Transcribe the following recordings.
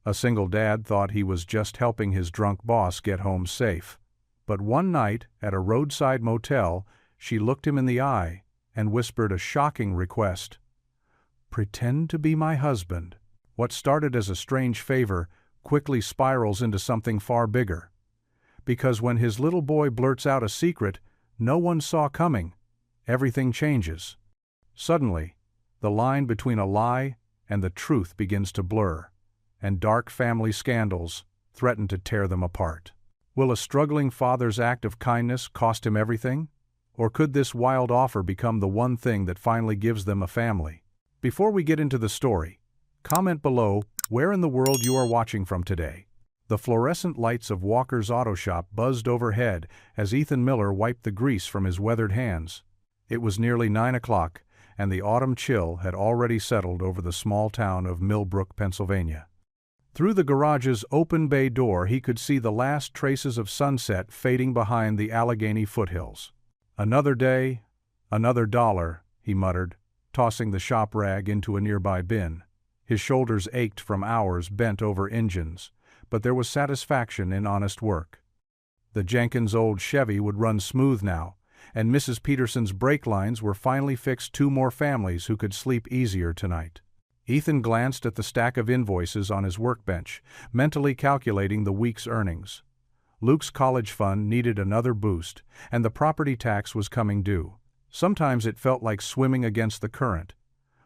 A single dad thought he was just helping his drunk boss get home safe. But one night, at a roadside motel, she looked him in the eye and whispered a shocking request. "Pretend to be my husband." What started as a strange favor quickly spirals into something far bigger. Because when his little boy blurts out a secret no one saw coming, everything changes. Suddenly, the line between a lie and the truth begins to blur, and dark family scandals threaten to tear them apart. Will a struggling father's act of kindness cost him everything? Or could this wild offer become the one thing that finally gives them a family? Before we get into the story, comment below where in the world you are watching from today. The fluorescent lights of Walker's auto shop buzzed overhead as Ethan Miller wiped the grease from his weathered hands. It was nearly 9 o'clock, and the autumn chill had already settled over the small town of Millbrook, Pennsylvania. Through the garage's open bay door he could see the last traces of sunset fading behind the Allegheny foothills. "Another day, another dollar," he muttered, tossing the shop rag into a nearby bin. His shoulders ached from hours bent over engines, but there was satisfaction in honest work. The Jenkins old Chevy would run smooth now, and Mrs. Peterson's brake lines were finally fixed. 2 more families who could sleep easier tonight. Ethan glanced at the stack of invoices on his workbench, mentally calculating the week's earnings. Luke's college fund needed another boost, and the property tax was coming due. Sometimes it felt like swimming against the current,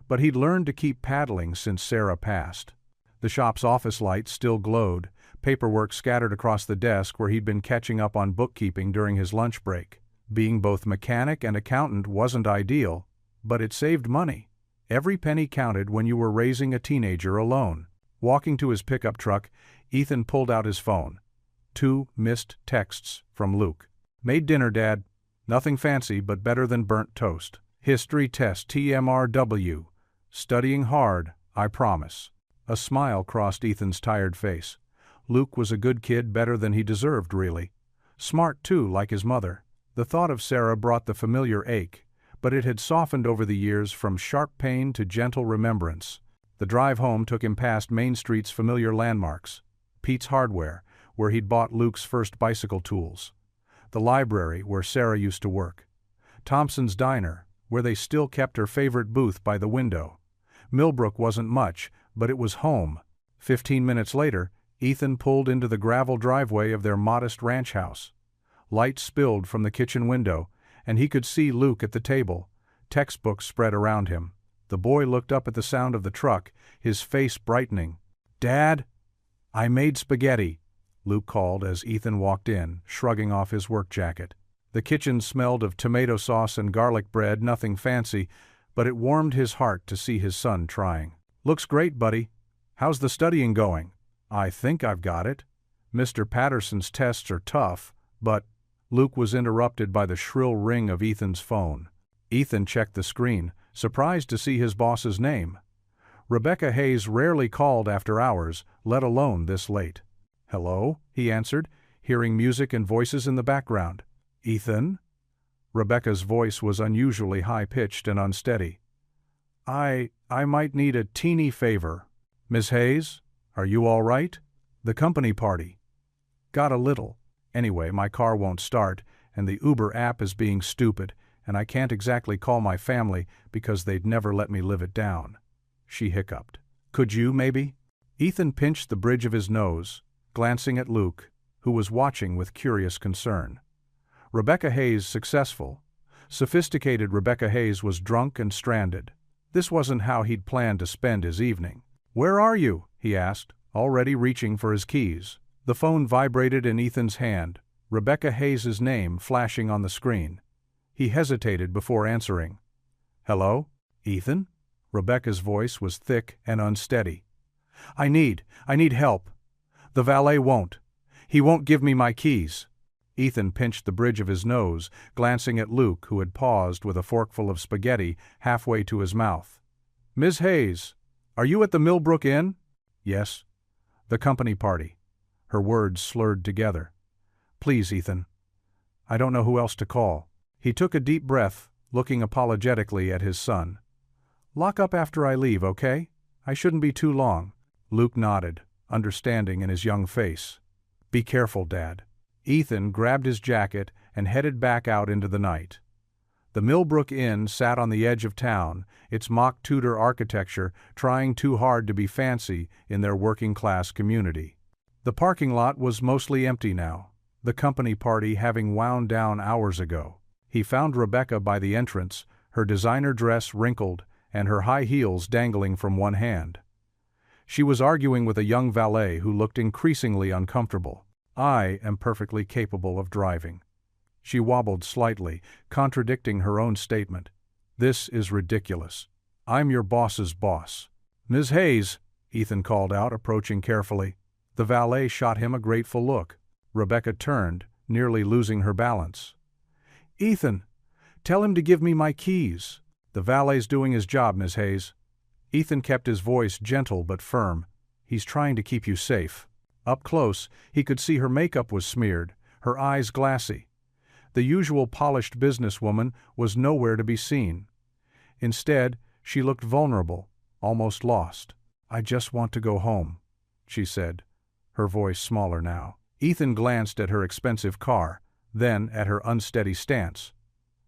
but he'd learned to keep paddling since Sarah passed. The shop's office lights still glowed, paperwork scattered across the desk where he'd been catching up on bookkeeping during his lunch break. Being both mechanic and accountant wasn't ideal, but it saved money. Every penny counted when you were raising a teenager alone. Walking to his pickup truck, Ethan pulled out his phone. 2 missed texts from Luke. "Made dinner, Dad. Nothing fancy, but better than burnt toast. History test TMRW. Studying hard, I promise." A smile crossed Ethan's tired face. Luke was a good kid, better than he deserved, really. Smart, too, like his mother. The thought of Sarah brought the familiar ache, but it had softened over the years from sharp pain to gentle remembrance. The drive home took him past Main Street's familiar landmarks. Pete's Hardware, where he'd bought Luke's first bicycle tools. The library, where Sarah used to work. Thompson's Diner, where they still kept her favorite booth by the window. Millbrook wasn't much, but it was home. 15 minutes later, Ethan pulled into the gravel driveway of their modest ranch house. Light spilled from the kitchen window, and he could see Luke at the table, textbooks spread around him. The boy looked up at the sound of the truck, his face brightening. "Dad, I made spaghetti," Luke called as Ethan walked in, shrugging off his work jacket. The kitchen smelled of tomato sauce and garlic bread, nothing fancy, but it warmed his heart to see his son trying. "Looks great, buddy. How's the studying going?" "I think I've got it. Mr. Patterson's tests are tough, but—" Luke was interrupted by the shrill ring of Ethan's phone. Ethan checked the screen, surprised to see his boss's name. Rebecca Hayes rarely called after hours, let alone this late. "Hello?" he answered, hearing music and voices in the background. "Ethan?" Rebecca's voice was unusually high-pitched and unsteady. I might need a teeny favor." "Miss Hayes, are you all right?" "The company party." "Got a little. Anyway, my car won't start, and the Uber app is being stupid, and I can't exactly call my family because they'd never let me live it down." She hiccuped. "Could you, maybe?" Ethan pinched the bridge of his nose, glancing at Luke, who was watching with curious concern. Rebecca Hayes successful. Sophisticated Rebecca Hayes was drunk and stranded. This wasn't how he'd planned to spend his evening. "Where are you?" he asked, already reaching for his keys. The phone vibrated in Ethan's hand, Rebecca Hayes' name flashing on the screen. He hesitated before answering. "Hello? Ethan?" Rebecca's voice was thick and unsteady. I need help. The valet won't. He won't give me my keys." Ethan pinched the bridge of his nose, glancing at Luke, who had paused with a forkful of spaghetti halfway to his mouth. "Ms. Hayes, are you at the Millbrook Inn?" "Yes." "The company party." Her words slurred together. "Please, Ethan. I don't know who else to call." He took a deep breath, looking apologetically at his son. "Lock up after I leave, okay? I shouldn't be too long." Luke nodded. understanding in his young face. "Be careful, Dad." Ethan grabbed his jacket and headed back out into the night. The Millbrook Inn sat on the edge of town, its mock Tudor architecture trying too hard to be fancy in their working-class community. The parking lot was mostly empty now, the company party having wound down hours ago. He found Rebecca by the entrance, her designer dress wrinkled and her high heels dangling from one hand. She was arguing with a young valet who looked increasingly uncomfortable. "I am perfectly capable of driving." She wobbled slightly, contradicting her own statement. "This is ridiculous. I'm your boss's boss." "Ms. Hayes," Ethan called out, approaching carefully. The valet shot him a grateful look. Rebecca turned, nearly losing her balance. "Ethan, tell him to give me my keys." "The valet's doing his job, Ms. Hayes." Ethan kept his voice gentle but firm. "He's trying to keep you safe." Up close, he could see her makeup was smeared, her eyes glassy. The usual polished businesswoman was nowhere to be seen. Instead, she looked vulnerable, almost lost. "I just want to go home," she said, her voice smaller now. Ethan glanced at her expensive car, then at her unsteady stance.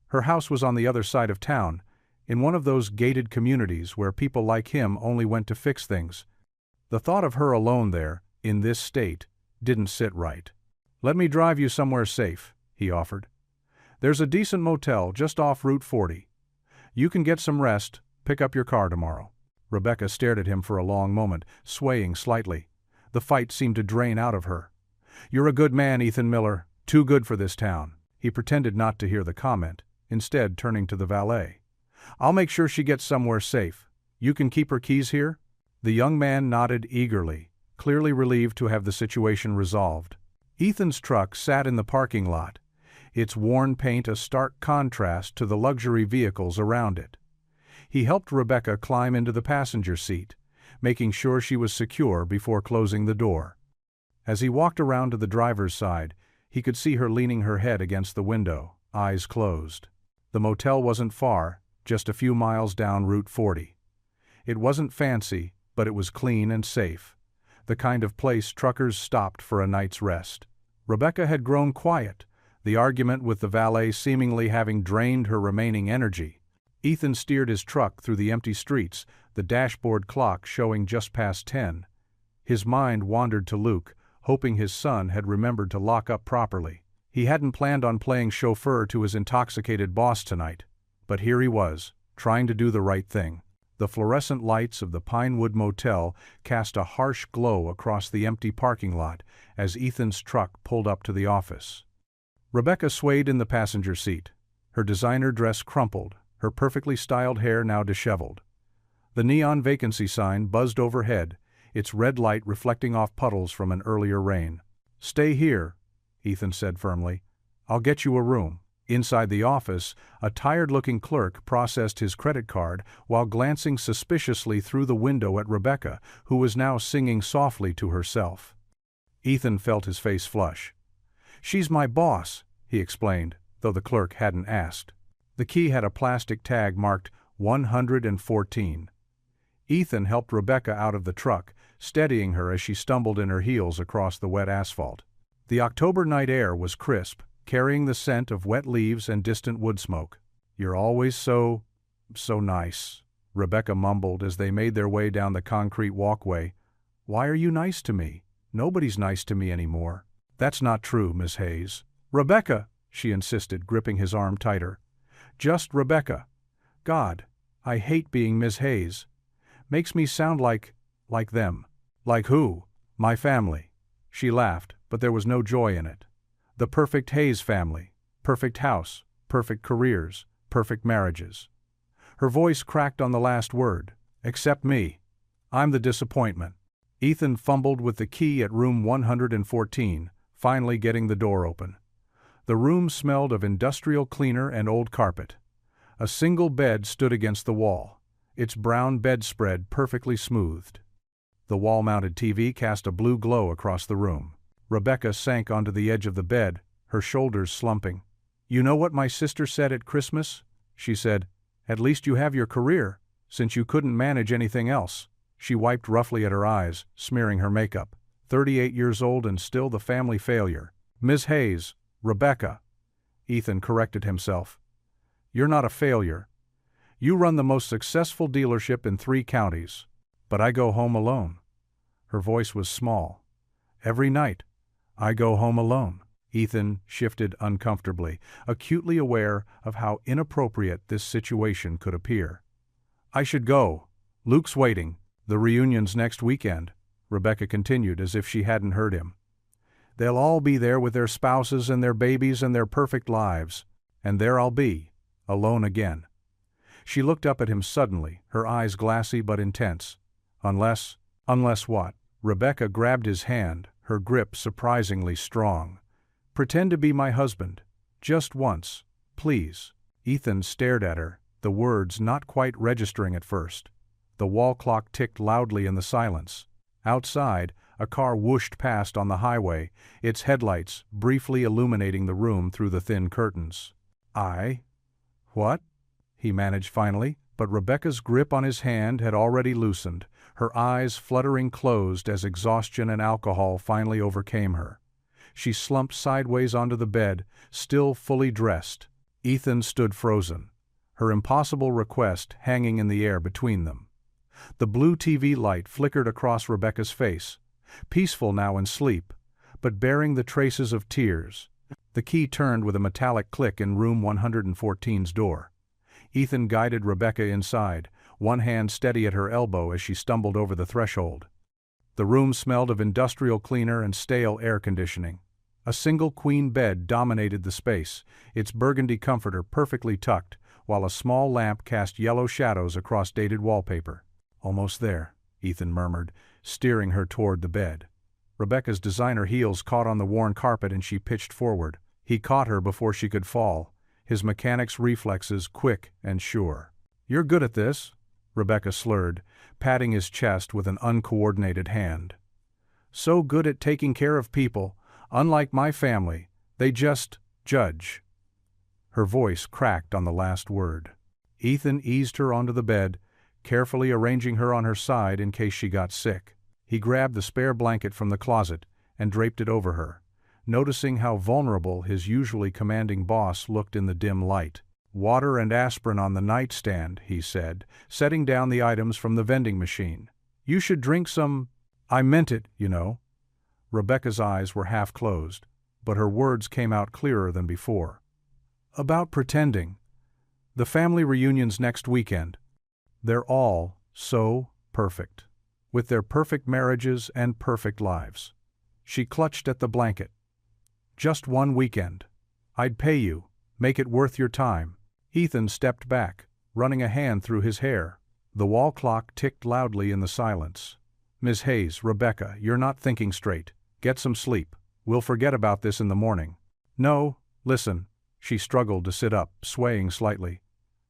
Her house was on the other side of town, in one of those gated communities where people like him only went to fix things. The thought of her alone there, in this state, didn't sit right. "Let me drive you somewhere safe," he offered. "There's a decent motel just off Route 40. You can get some rest, pick up your car tomorrow." Rebecca stared at him for a long moment, swaying slightly. The fight seemed to drain out of her. "You're a good man, Ethan Miller, too good for this town." He pretended not to hear the comment, instead turning to the valet. "I'll make sure she gets somewhere safe. You can keep her keys here?" The young man nodded eagerly, clearly relieved to have the situation resolved. Ethan's truck sat in the parking lot, its worn paint a stark contrast to the luxury vehicles around it. He helped Rebecca climb into the passenger seat, making sure she was secure before closing the door. As he walked around to the driver's side, he could see her leaning her head against the window, eyes closed. The motel wasn't far, just a few miles down Route 40. It wasn't fancy, but it was clean and safe, the kind of place truckers stopped for a night's rest. Rebecca had grown quiet, the argument with the valet seemingly having drained her remaining energy. Ethan steered his truck through the empty streets, the dashboard clock showing just past 10. His mind wandered to Luke, hoping his son had remembered to lock up properly. He hadn't planned on playing chauffeur to his intoxicated boss tonight, but here he was, trying to do the right thing. The fluorescent lights of the Pinewood Motel cast a harsh glow across the empty parking lot as Ethan's truck pulled up to the office. Rebecca swayed in the passenger seat, her designer dress crumpled, her perfectly styled hair now disheveled. The neon vacancy sign buzzed overhead, its red light reflecting off puddles from an earlier rain. "Stay here," Ethan said firmly. "I'll get you a room." Inside the office, a tired-looking clerk processed his credit card while glancing suspiciously through the window at Rebecca, who was now singing softly to herself. Ethan felt his face flush. "She's my boss," he explained, though the clerk hadn't asked. The key had a plastic tag marked 114. Ethan helped Rebecca out of the truck, steadying her as she stumbled in her heels across the wet asphalt. The October night air was crisp, carrying the scent of wet leaves and distant wood smoke. "You're always so nice," Rebecca mumbled as they made their way down the concrete walkway. "Why are you nice to me? Nobody's nice to me anymore." "That's not true, Miss Hayes." "Rebecca," she insisted, gripping his arm tighter. "Just Rebecca. God, I hate being Miss Hayes. Makes me sound like them." "Like who?" "My family." She laughed, but there was no joy in it. "The perfect Hayes family. Perfect house, perfect careers, perfect marriages." Her voice cracked on the last word. "Except me. I'm the disappointment." Ethan fumbled with the key at room 114, finally getting the door open. The room smelled of industrial cleaner and old carpet. A single bed stood against the wall, its brown bedspread perfectly smoothed. The wall-mounted TV cast a blue glow across the room. Rebecca sank onto the edge of the bed, her shoulders slumping. "You know what my sister said at Christmas?" she said. "At least you have your career, since you couldn't manage anything else." She wiped roughly at her eyes, smearing her makeup. 38 years old and still the family failure. Ms. Hayes, Rebecca. Ethan corrected himself. You're not a failure. You run the most successful dealership in 3 counties. But I go home alone. Her voice was small. Every night, I go home alone. Ethan shifted uncomfortably, acutely aware of how inappropriate this situation could appear. I should go. Luke's waiting. The reunion's next weekend, Rebecca continued as if she hadn't heard him. They'll all be there with their spouses and their babies and their perfect lives. And there I'll be, alone again. She looked up at him suddenly, her eyes glassy but intense. Unless what? Rebecca grabbed his hand, her grip surprisingly strong. Pretend to be my husband. Just once. Please. Ethan stared at her, the words not quite registering at first. The wall clock ticked loudly in the silence. Outside, a car whooshed past on the highway, its headlights briefly illuminating the room through the thin curtains. What? He managed finally, but Rebecca's grip on his hand had already loosened, her eyes fluttering closed as exhaustion and alcohol finally overcame her. She slumped sideways onto the bed, still fully dressed. Ethan stood frozen, her impossible request hanging in the air between them. The blue TV light flickered across Rebecca's face, peaceful now in sleep, but bearing the traces of tears. The key turned with a metallic click in room 114's door. Ethan guided Rebecca inside, one hand steady at her elbow as she stumbled over the threshold. The room smelled of industrial cleaner and stale air conditioning. A single queen bed dominated the space, its burgundy comforter perfectly tucked, while a small lamp cast yellow shadows across dated wallpaper. Almost there, Ethan murmured, steering her toward the bed. Rebecca's designer heels caught on the worn carpet and she pitched forward. He caught her before she could fall, his mechanic's reflexes quick and sure. You're good at this, Rebecca slurred, patting his chest with an uncoordinated hand. So good at taking care of people, unlike my family, they just judge. Her voice cracked on the last word. Ethan eased her onto the bed, carefully arranging her on her side in case she got sick. He grabbed the spare blanket from the closet and draped it over her, noticing how vulnerable his usually commanding boss looked in the dim light. Water and aspirin on the nightstand, he said, setting down the items from the vending machine. You should drink some. I meant it, you know. Rebecca's eyes were half closed, but her words came out clearer than before. About pretending. The family reunion's next weekend. They're all so perfect, with their perfect marriages and perfect lives. She clutched at the blanket. Just one weekend. I'd pay you, make it worth your time. Ethan stepped back, running a hand through his hair. The wall clock ticked loudly in the silence. Ms. Hayes, Rebecca, you're not thinking straight. Get some sleep. We'll forget about this in the morning. No, listen. She struggled to sit up, swaying slightly.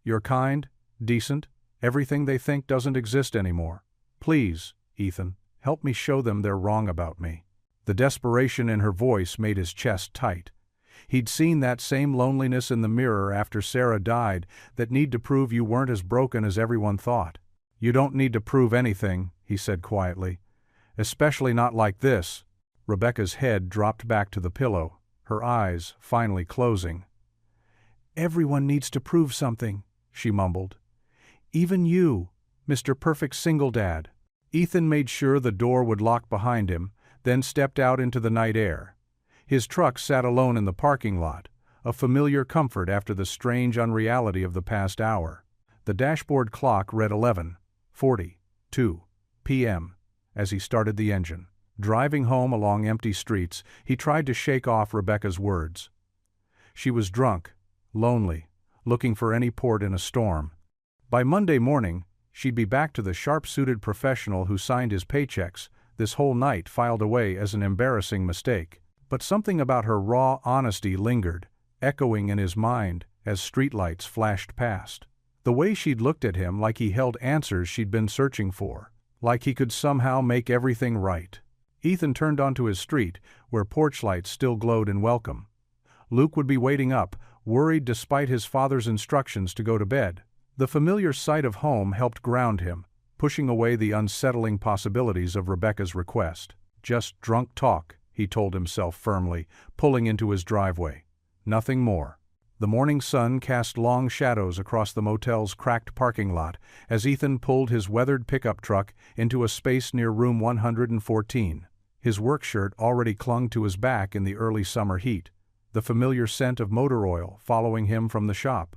You're kind, decent, everything they think doesn't exist anymore. Please, Ethan, help me show them they're wrong about me. The desperation in her voice made his chest tight. He'd seen that same loneliness in the mirror after Sarah died, that need to prove you weren't as broken as everyone thought. You don't need to prove anything, he said quietly. Especially not like this. Rebecca's head dropped back to the pillow, her eyes finally closing. Everyone needs to prove something, she mumbled. Even you, Mr. Perfect Single Dad. Ethan made sure the door would lock behind him, then stepped out into the night air. His truck sat alone in the parking lot, a familiar comfort after the strange unreality of the past hour. The dashboard clock read 11:42 p.m. as he started the engine. Driving home along empty streets, he tried to shake off Rebecca's words. She was drunk, lonely, looking for any port in a storm. By Monday morning, she'd be back to the sharp-suited professional who signed his paychecks, this whole night filed away as an embarrassing mistake. But something about her raw honesty lingered, echoing in his mind as streetlights flashed past. The way she'd looked at him like he held answers she'd been searching for, like he could somehow make everything right. Ethan turned onto his street, where porch lights still glowed in welcome. Luke would be waiting up, worried despite his father's instructions to go to bed. The familiar sight of home helped ground him, pushing away the unsettling possibilities of Rebecca's request. Just drunk talk, he told himself firmly, pulling into his driveway. Nothing more. The morning sun cast long shadows across the motel's cracked parking lot as Ethan pulled his weathered pickup truck into a space near room 114. His work shirt already clung to his back in the early summer heat, the familiar scent of motor oil following him from the shop.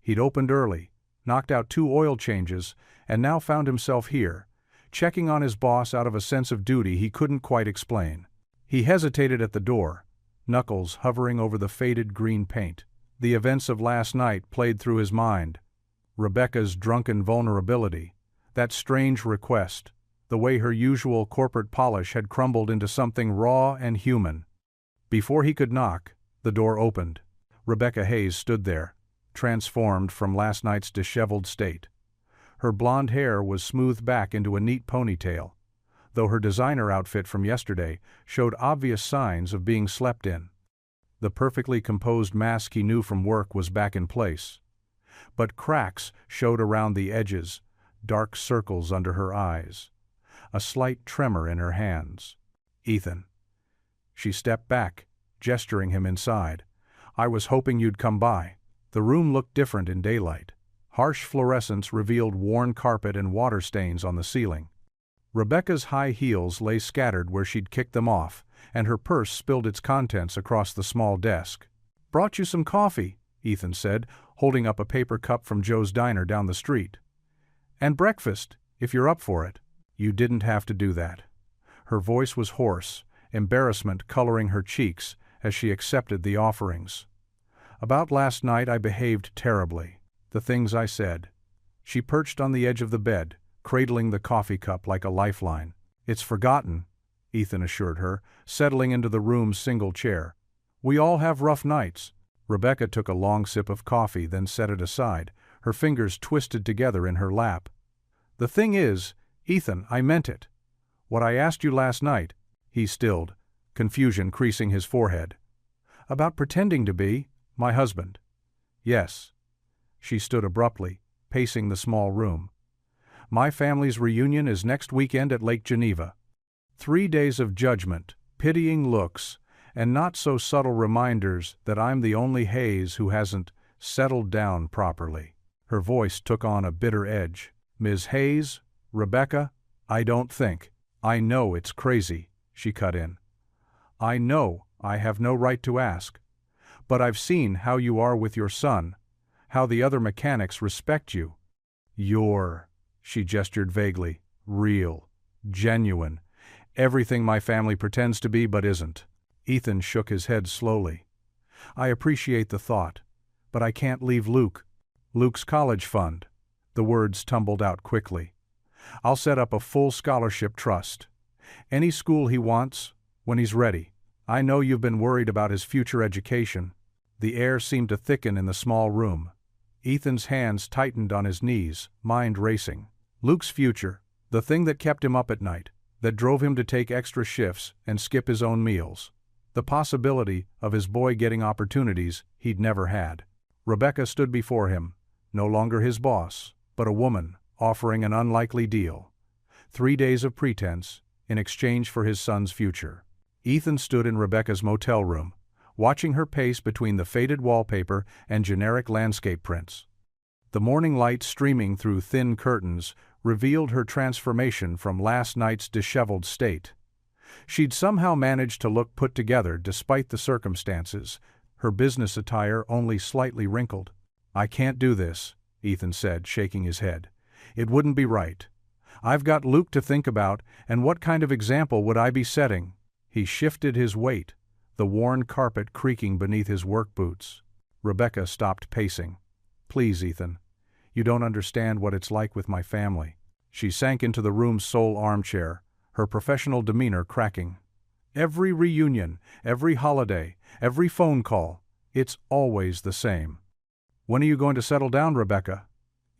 He'd opened early, knocked out 2 oil changes, and now found himself here, checking on his boss out of a sense of duty he couldn't quite explain. He hesitated at the door, knuckles hovering over the faded green paint. The events of last night played through his mind. Rebecca's drunken vulnerability, that strange request, the way her usual corporate polish had crumbled into something raw and human. Before he could knock, the door opened. Rebecca Hayes stood there, transformed from last night's disheveled state. Her blonde hair was smoothed back into a neat ponytail, though her designer outfit from yesterday showed obvious signs of being slept in. The perfectly composed mask he knew from work was back in place, but cracks showed around the edges, dark circles under her eyes, a slight tremor in her hands. "Ethan." She stepped back, gesturing him inside. "I was hoping you'd come by." The room looked different in daylight. Harsh fluorescence revealed worn carpet and water stains on the ceiling. Rebecca's high heels lay scattered where she'd kicked them off, and her purse spilled its contents across the small desk. "Brought you some coffee," Ethan said, holding up a paper cup from Joe's diner down the street. "And breakfast, if you're up for it." "You didn't have to do that." Her voice was hoarse, embarrassment coloring her cheeks as she accepted the offerings. "About last night I behaved terribly. The things I said." She perched on the edge of the bed, cradling the coffee cup like a lifeline. "It's forgotten," Ethan assured her, settling into the room's single chair. "We all have rough nights." Rebecca took a long sip of coffee, then set it aside, her fingers twisted together in her lap. "The thing is, Ethan, I meant it. What I asked you last night," he stilled, confusion creasing his forehead. "About pretending to be my husband." "Yes." She stood abruptly, pacing the small room. "My family's reunion is next weekend at Lake Geneva." 3 days of judgment, pitying looks, and not-so-subtle reminders that I'm the only Hayes who hasn't settled down properly. Her voice took on a bitter edge. "Ms. Hayes, Rebecca, I don't think." "I know it's crazy," she cut in. "I know I have no right to ask. But I've seen how you are with your son, how the other mechanics respect you. You're," she gestured vaguely, "real, genuine. Everything my family pretends to be but isn't." Ethan shook his head slowly. "I appreciate the thought, but I can't leave Luke." "Luke's college fund." The words tumbled out quickly. "I'll set up a full scholarship trust. Any school he wants, when he's ready. I know you've been worried about his future education." The air seemed to thicken in the small room. Ethan's hands tightened on his knees, mind racing. Luke's future, the thing that kept him up at night, that drove him to take extra shifts and skip his own meals. The possibility of his boy getting opportunities he'd never had. Rebecca stood before him, no longer his boss, but a woman, offering an unlikely deal. 3 days of pretense, in exchange for his son's future. Ethan stood in Rebecca's motel room, watching her pace between the faded wallpaper and generic landscape prints. The morning light streaming through thin curtains revealed her transformation from last night's disheveled state. She'd somehow managed to look put together despite the circumstances, her business attire only slightly wrinkled. "I can't do this," Ethan said, shaking his head. "It wouldn't be right. I've got Luke to think about, and what kind of example would I be setting?" He shifted his weight, the worn carpet creaking beneath his work boots. Rebecca stopped pacing. "Please, Ethan. You don't understand what it's like with my family." She sank into the room's sole armchair, her professional demeanor cracking. "Every reunion, every holiday, every phone call, it's always the same." "When are you going to settle down, Rebecca?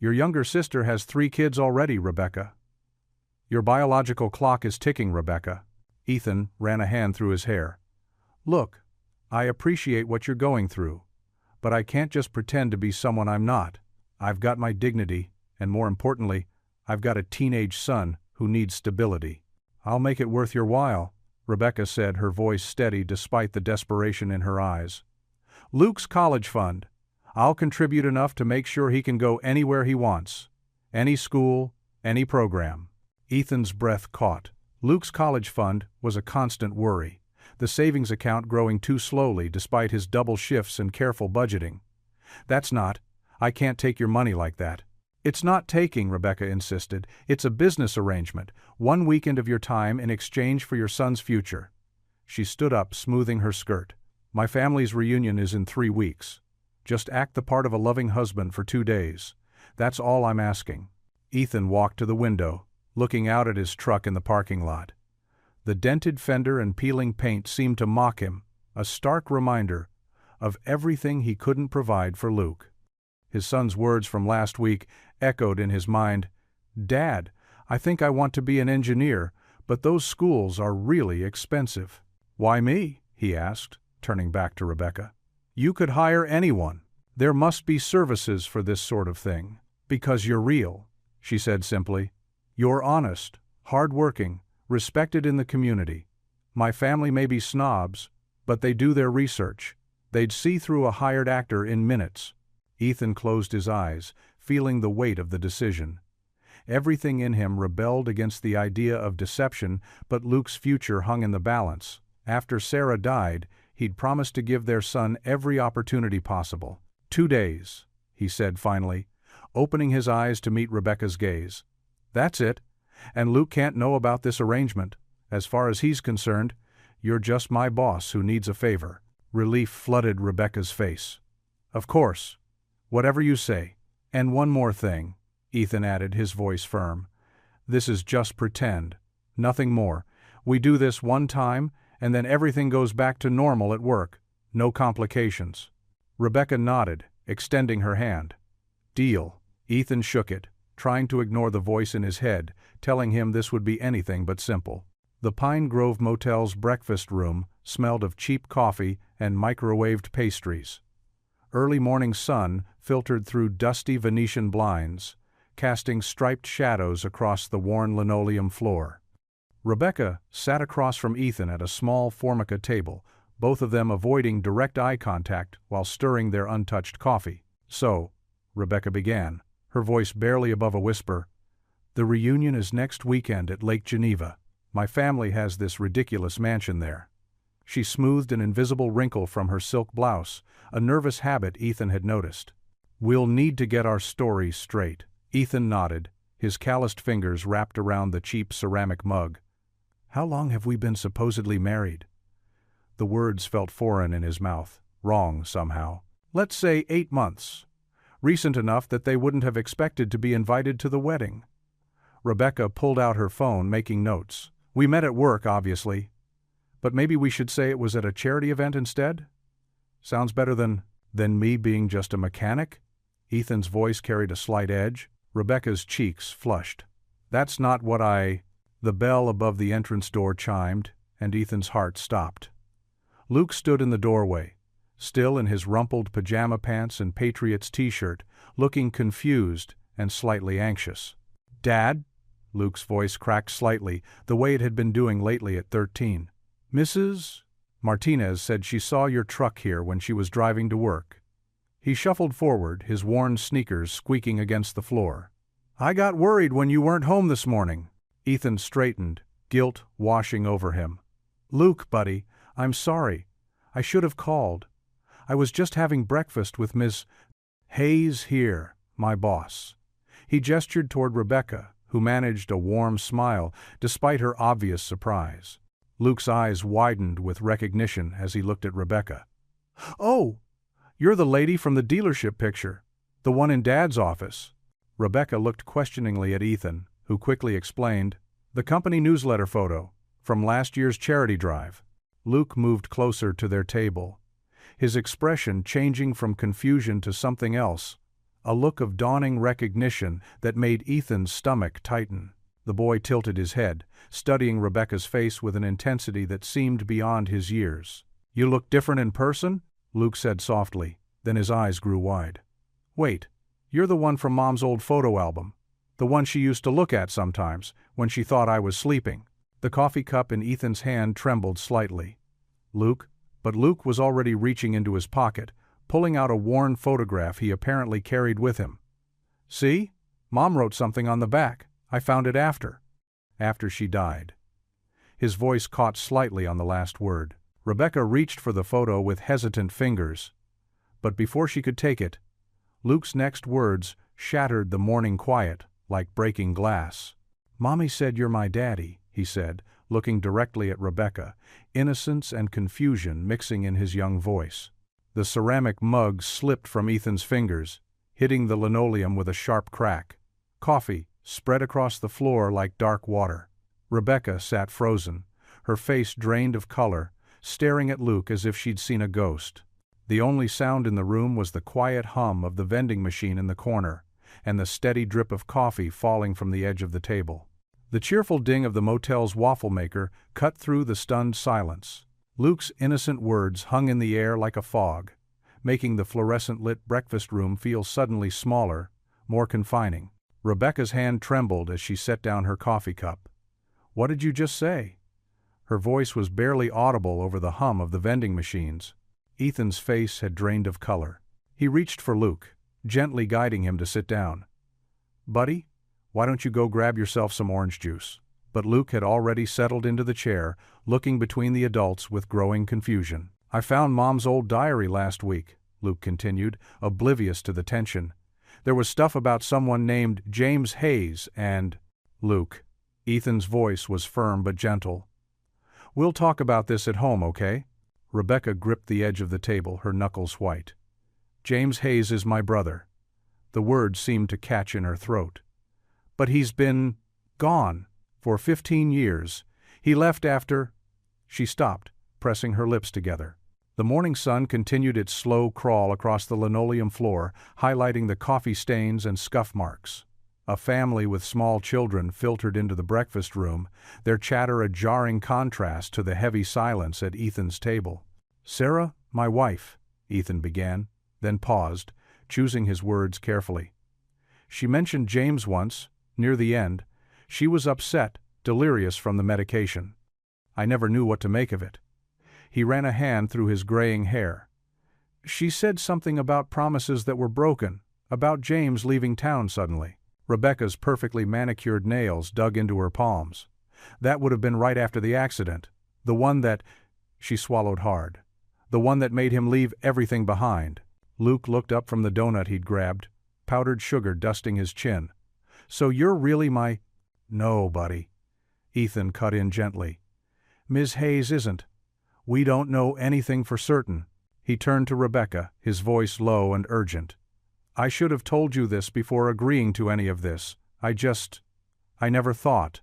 Your younger sister has 3 kids already, Rebecca. Your biological clock is ticking, Rebecca." Ethan ran a hand through his hair. "Look, I appreciate what you're going through, but I can't just pretend to be someone I'm not. I've got my dignity, and more importantly, I've got a teenage son who needs stability. I'll make it worth your while, Rebecca said, her voice steady despite the desperation in her eyes. Luke's college fund. I'll contribute enough to make sure he can go anywhere he wants. Any school, any program. Ethan's breath caught. Luke's college fund was a constant worry, the savings account growing too slowly despite his double shifts and careful budgeting. I can't take your money like that. It's not taking, Rebecca insisted. It's a business arrangement, 1 weekend of your time in exchange for your son's future. She stood up, smoothing her skirt. My family's reunion is in 3 weeks. Just act the part of a loving husband for 2 days. That's all I'm asking. Ethan walked to the window, looking out at his truck in the parking lot. The dented fender and peeling paint seemed to mock him, a stark reminder of everything he couldn't provide for Luke. His son's words from last week echoed in his mind. Dad, I think I want to be an engineer, but those schools are really expensive. Why me? He asked, turning back to Rebecca. You could hire anyone. There must be services for this sort of thing. Because you're real, she said simply. You're honest, hard-working, respected in the community. My family may be snobs, but they do their research. They'd see through a hired actor in minutes. Ethan closed his eyes, feeling the weight of the decision. Everything in him rebelled against the idea of deception, but Luke's future hung in the balance. After Sarah died, he'd promised to give their son every opportunity possible. 2 days, he said finally, opening his eyes to meet Rebecca's gaze. That's it, and Luke can't know about this arrangement. As far as he's concerned, you're just my boss who needs a favor. Relief flooded Rebecca's face. Of course. Whatever you say. And one more thing, Ethan added, his voice firm. This is just pretend. Nothing more. We do this one time, and then everything goes back to normal at work. No complications. Rebecca nodded, extending her hand. Deal. Ethan shook it, trying to ignore the voice in his head, telling him this would be anything but simple. The Pine Grove Motel's breakfast room smelled of cheap coffee and microwaved pastries. Early morning sun filtered through dusty Venetian blinds, casting striped shadows across the worn linoleum floor. Rebecca sat across from Ethan at a small formica table, both of them avoiding direct eye contact while stirring their untouched coffee. So, Rebecca began, her voice barely above a whisper, the reunion is next weekend at Lake Geneva. My family has this ridiculous mansion there. She smoothed an invisible wrinkle from her silk blouse, a nervous habit Ethan had noticed. We'll need to get our story straight. Ethan nodded, his calloused fingers wrapped around the cheap ceramic mug. How long have we been supposedly married? The words felt foreign in his mouth, wrong somehow. Let's say 8 months. Recent enough that they wouldn't have expected to be invited to the wedding. Rebecca pulled out her phone, making notes. We met at work, obviously. But maybe we should say it was at a charity event instead? Sounds better than me being just a mechanic? Ethan's voice carried a slight edge. Rebecca's cheeks flushed. That's not what The bell above the entrance door chimed, and Ethan's heart stopped. Luke stood in the doorway, still in his rumpled pajama pants and Patriots t-shirt, looking confused and slightly anxious. Dad? Luke's voice cracked slightly, the way it had been doing lately at 13. Mrs. Martinez said she saw your truck here when she was driving to work. He shuffled forward, his worn sneakers squeaking against the floor. I got worried when you weren't home this morning. Ethan straightened, guilt washing over him. Luke, buddy, I'm sorry. I should have called. I was just having breakfast with Miss Hayes here, my boss. He gestured toward Rebecca, who managed a warm smile despite her obvious surprise. Luke's eyes widened with recognition as he looked at Rebecca. Oh, you're the lady from the dealership picture, the one in Dad's office. Rebecca looked questioningly at Ethan, who quickly explained, the company newsletter photo, from last year's charity drive. Luke moved closer to their table, his expression changing from confusion to something else, a look of dawning recognition that made Ethan's stomach tighten. The boy tilted his head, studying Rebecca's face with an intensity that seemed beyond his years. You look different in person? Luke said softly, then his eyes grew wide. Wait, you're the one from Mom's old photo album. The one she used to look at sometimes, when she thought I was sleeping. The coffee cup in Ethan's hand trembled slightly. But Luke was already reaching into his pocket, pulling out a worn photograph he apparently carried with him. See? Mom wrote something on the back. I found it after she died. His voice caught slightly on the last word. Rebecca reached for the photo with hesitant fingers. But before she could take it, Luke's next words shattered the morning quiet like breaking glass. "Mommy said you're my daddy," he said, looking directly at Rebecca, innocence and confusion mixing in his young voice. The ceramic mug slipped from Ethan's fingers, hitting the linoleum with a sharp crack. Coffee spread across the floor like dark water. Rebecca sat frozen, her face drained of color, staring at Luke as if she'd seen a ghost. The only sound in the room was the quiet hum of the vending machine in the corner, and the steady drip of coffee falling from the edge of the table. The cheerful ding of the motel's waffle maker cut through the stunned silence. Luke's innocent words hung in the air like a fog, making the fluorescent-lit breakfast room feel suddenly smaller, more confining. Rebecca's hand trembled as she set down her coffee cup. "What did you just say?" Her voice was barely audible over the hum of the vending machines. Ethan's face had drained of color. He reached for Luke, gently guiding him to sit down. "Buddy, why don't you go grab yourself some orange juice?" But Luke had already settled into the chair, looking between the adults with growing confusion. "I found Mom's old diary last week," Luke continued, oblivious to the tension. "There was stuff about someone named James Hayes and—" "Luke." Ethan's voice was firm but gentle. "We'll talk about this at home, okay?" Rebecca gripped the edge of the table, her knuckles white. "James Hayes is my brother." The words seemed to catch in her throat. "But he's been gone for 15 years. He left after—" She stopped, pressing her lips together. The morning sun continued its slow crawl across the linoleum floor, highlighting the coffee stains and scuff marks. A family with small children filtered into the breakfast room, their chatter a jarring contrast to the heavy silence at Ethan's table. "Sarah, my wife," Ethan began, then paused, choosing his words carefully. "She mentioned James once, near the end. She was upset, delirious from the medication. I never knew what to make of it." He ran a hand through his graying hair. "She said something about promises that were broken, about James leaving town suddenly." Rebecca's perfectly manicured nails dug into her palms. "That would have been right after the accident. The one that—" She swallowed hard. "The one that made him leave everything behind." Luke looked up from the donut he'd grabbed, powdered sugar dusting his chin. "So you're really my—" "No, buddy." Ethan cut in gently. "Ms. Hayes isn't. We don't know anything for certain." He turned to Rebecca, his voice low and urgent. "I should have told you this before agreeing to any of this. I never thought."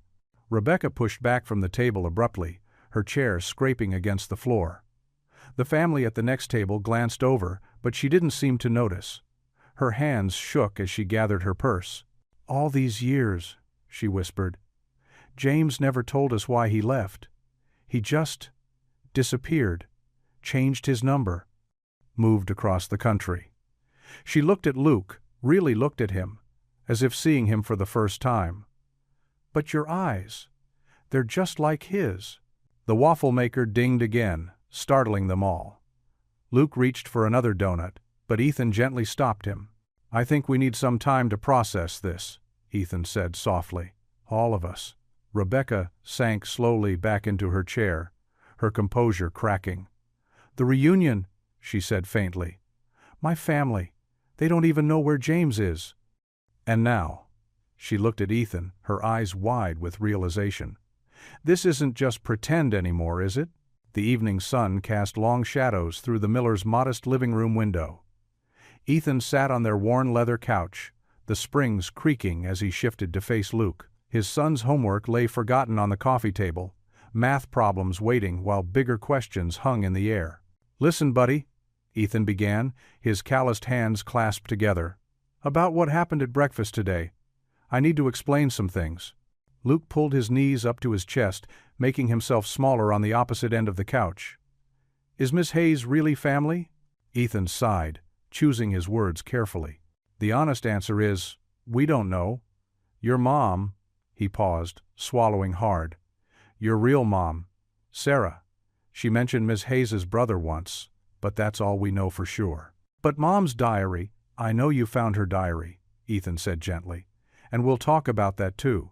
Rebecca pushed back from the table abruptly, her chair scraping against the floor. The family at the next table glanced over, but she didn't seem to notice. Her hands shook as she gathered her purse. "All these years," she whispered. "James never told us why he left. He just disappeared, changed his number, moved across the country." She looked at Luke, really looked at him, as if seeing him for the first time. "But your eyes, they're just like his." The waffle maker dinged again, startling them all. Luke reached for another donut, but Ethan gently stopped him. "I think we need some time to process this," Ethan said softly. "All of us." Rebecca sank slowly back into her chair, her composure cracking. "The reunion," she said faintly. "My family, they don't even know where James is." "And now," she looked at Ethan, her eyes wide with realization. "This isn't just pretend anymore, is it?" The evening sun cast long shadows through the Millers' modest living room window. Ethan sat on their worn leather couch, the springs creaking as he shifted to face Luke. His son's homework lay forgotten on the coffee table, math problems waiting while bigger questions hung in the air. "Listen, buddy," Ethan began, his calloused hands clasped together. "About what happened at breakfast today. I need to explain some things." Luke pulled his knees up to his chest, making himself smaller on the opposite end of the couch. "Is Miss Hayes really family?" Ethan sighed, choosing his words carefully. "The honest answer is, we don't know. Your mom, he paused, swallowing hard. Your real mom, Sarah. She mentioned Miss Hayes's brother once, but that's all we know for sure. But Mom's diary, I know you found her diary, Ethan said gently, and we'll talk about that too.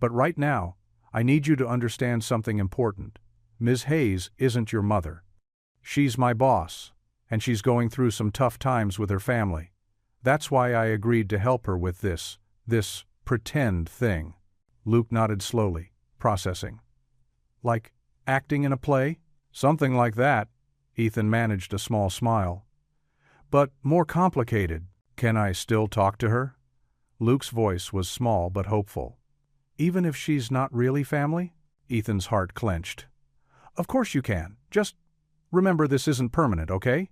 But right now, I need you to understand something important. Ms. Hayes isn't your mother. She's my boss, and she's going through some tough times with her family. That's why I agreed to help her with this pretend thing. Luke nodded slowly, processing. Like acting in a play? Something like that. Ethan managed a small smile. But more complicated. Can I still talk to her? Luke's voice was small but hopeful. Even if she's not really family? Ethan's heart clenched. Of course you can. Just remember this isn't permanent, okay?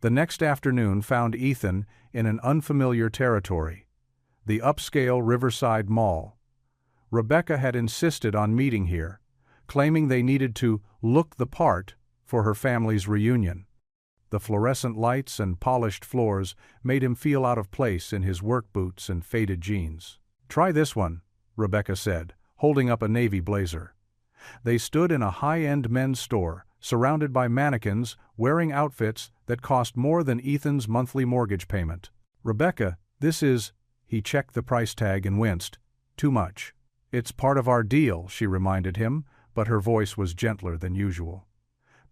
The next afternoon found Ethan in an unfamiliar territory. The upscale Riverside Mall. Rebecca had insisted on meeting here, claiming they needed to look the part for her family's reunion. The fluorescent lights and polished floors made him feel out of place in his work boots and faded jeans. Try this one, Rebecca said, holding up a navy blazer. They stood in a high-end men's store, surrounded by mannequins wearing outfits that cost more than Ethan's monthly mortgage payment. Rebecca, this is, he checked the price tag and winced, too much. It's part of our deal, she reminded him, but her voice was gentler than usual.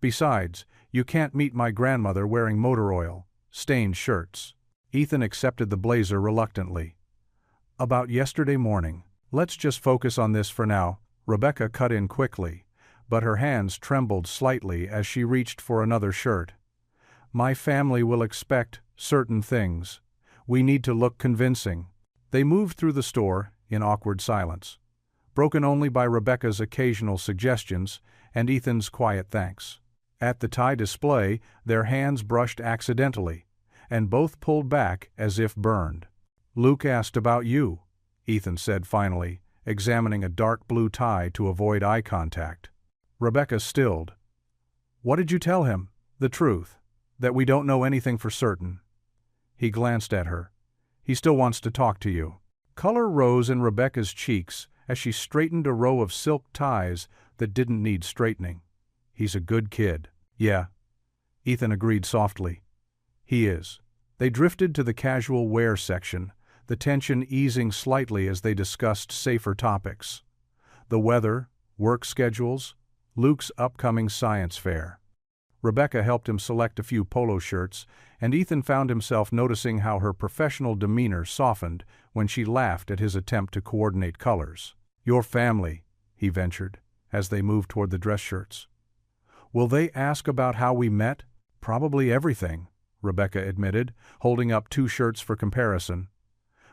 Besides, you can't meet my grandmother wearing motor oil, stained shirts. Ethan accepted the blazer reluctantly. About yesterday morning. Let's just focus on this for now, Rebecca cut in quickly, but her hands trembled slightly as she reached for another shirt. My family will expect certain things. We need to look convincing. They moved through the store in awkward silence, broken only by Rebecca's occasional suggestions and Ethan's quiet thanks. At the tie display, their hands brushed accidentally, and both pulled back as if burned. Luke asked about you, Ethan said finally, examining a dark blue tie to avoid eye contact. Rebecca stilled. What did you tell him? The truth. That we don't know anything for certain. He glanced at her. He still wants to talk to you. Color rose in Rebecca's cheeks as she straightened a row of silk ties that didn't need straightening. He's a good kid. Yeah. Ethan agreed softly. He is. They drifted to the casual wear section, the tension easing slightly as they discussed safer topics. The weather, work schedules, Luke's upcoming science fair. Rebecca helped him select a few polo shirts, and Ethan found himself noticing how her professional demeanor softened when she laughed at his attempt to coordinate colors. Your family, he ventured, as they moved toward the dress shirts. Will they ask about how we met? Probably everything, Rebecca admitted, holding up 2 shirts for comparison.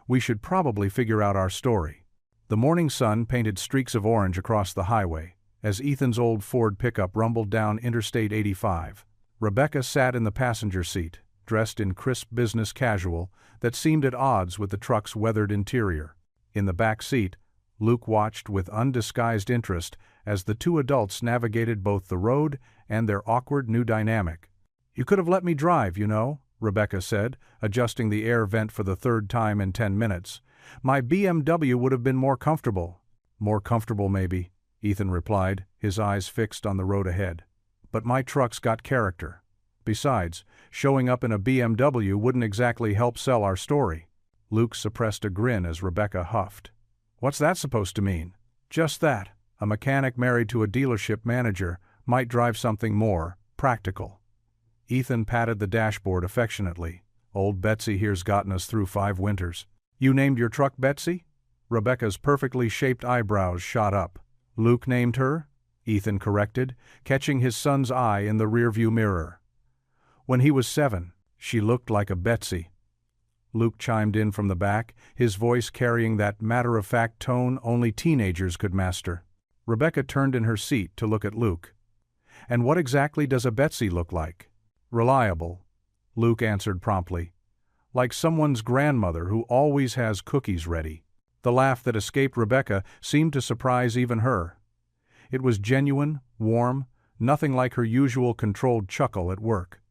We should probably figure out our story. The morning sun painted streaks of orange across the highway, as Ethan's old Ford pickup rumbled down Interstate 85. Rebecca sat in the passenger seat, dressed in crisp business casual that seemed at odds with the truck's weathered interior. In the back seat, Luke watched with undisguised interest as the 2 adults navigated both the road and their awkward new dynamic. You could have let me drive, you know, Rebecca said, adjusting the air vent for the 3rd time in 10 minutes. My BMW would have been more comfortable. More comfortable, maybe, Ethan replied, his eyes fixed on the road ahead. But my truck's got character. Besides, showing up in a BMW wouldn't exactly help sell our story. Luke suppressed a grin as Rebecca huffed. What's that supposed to mean? Just that. A mechanic married to a dealership manager might drive something more practical. Ethan patted the dashboard affectionately. Old Betsy here's gotten us through 5 winters. You named your truck Betsy? Rebecca's perfectly shaped eyebrows shot up. Luke named her? Ethan corrected, catching his son's eye in the rearview mirror. When he was 7, she looked like a Betsy. Luke chimed in from the back, his voice carrying that matter-of-fact tone only teenagers could master. Rebecca turned in her seat to look at Luke. And what exactly does a Betsy look like? Reliable, Luke answered promptly. Like someone's grandmother who always has cookies ready. The laugh that escaped Rebecca seemed to surprise even her. It was genuine, warm, nothing like her usual controlled chuckle at work.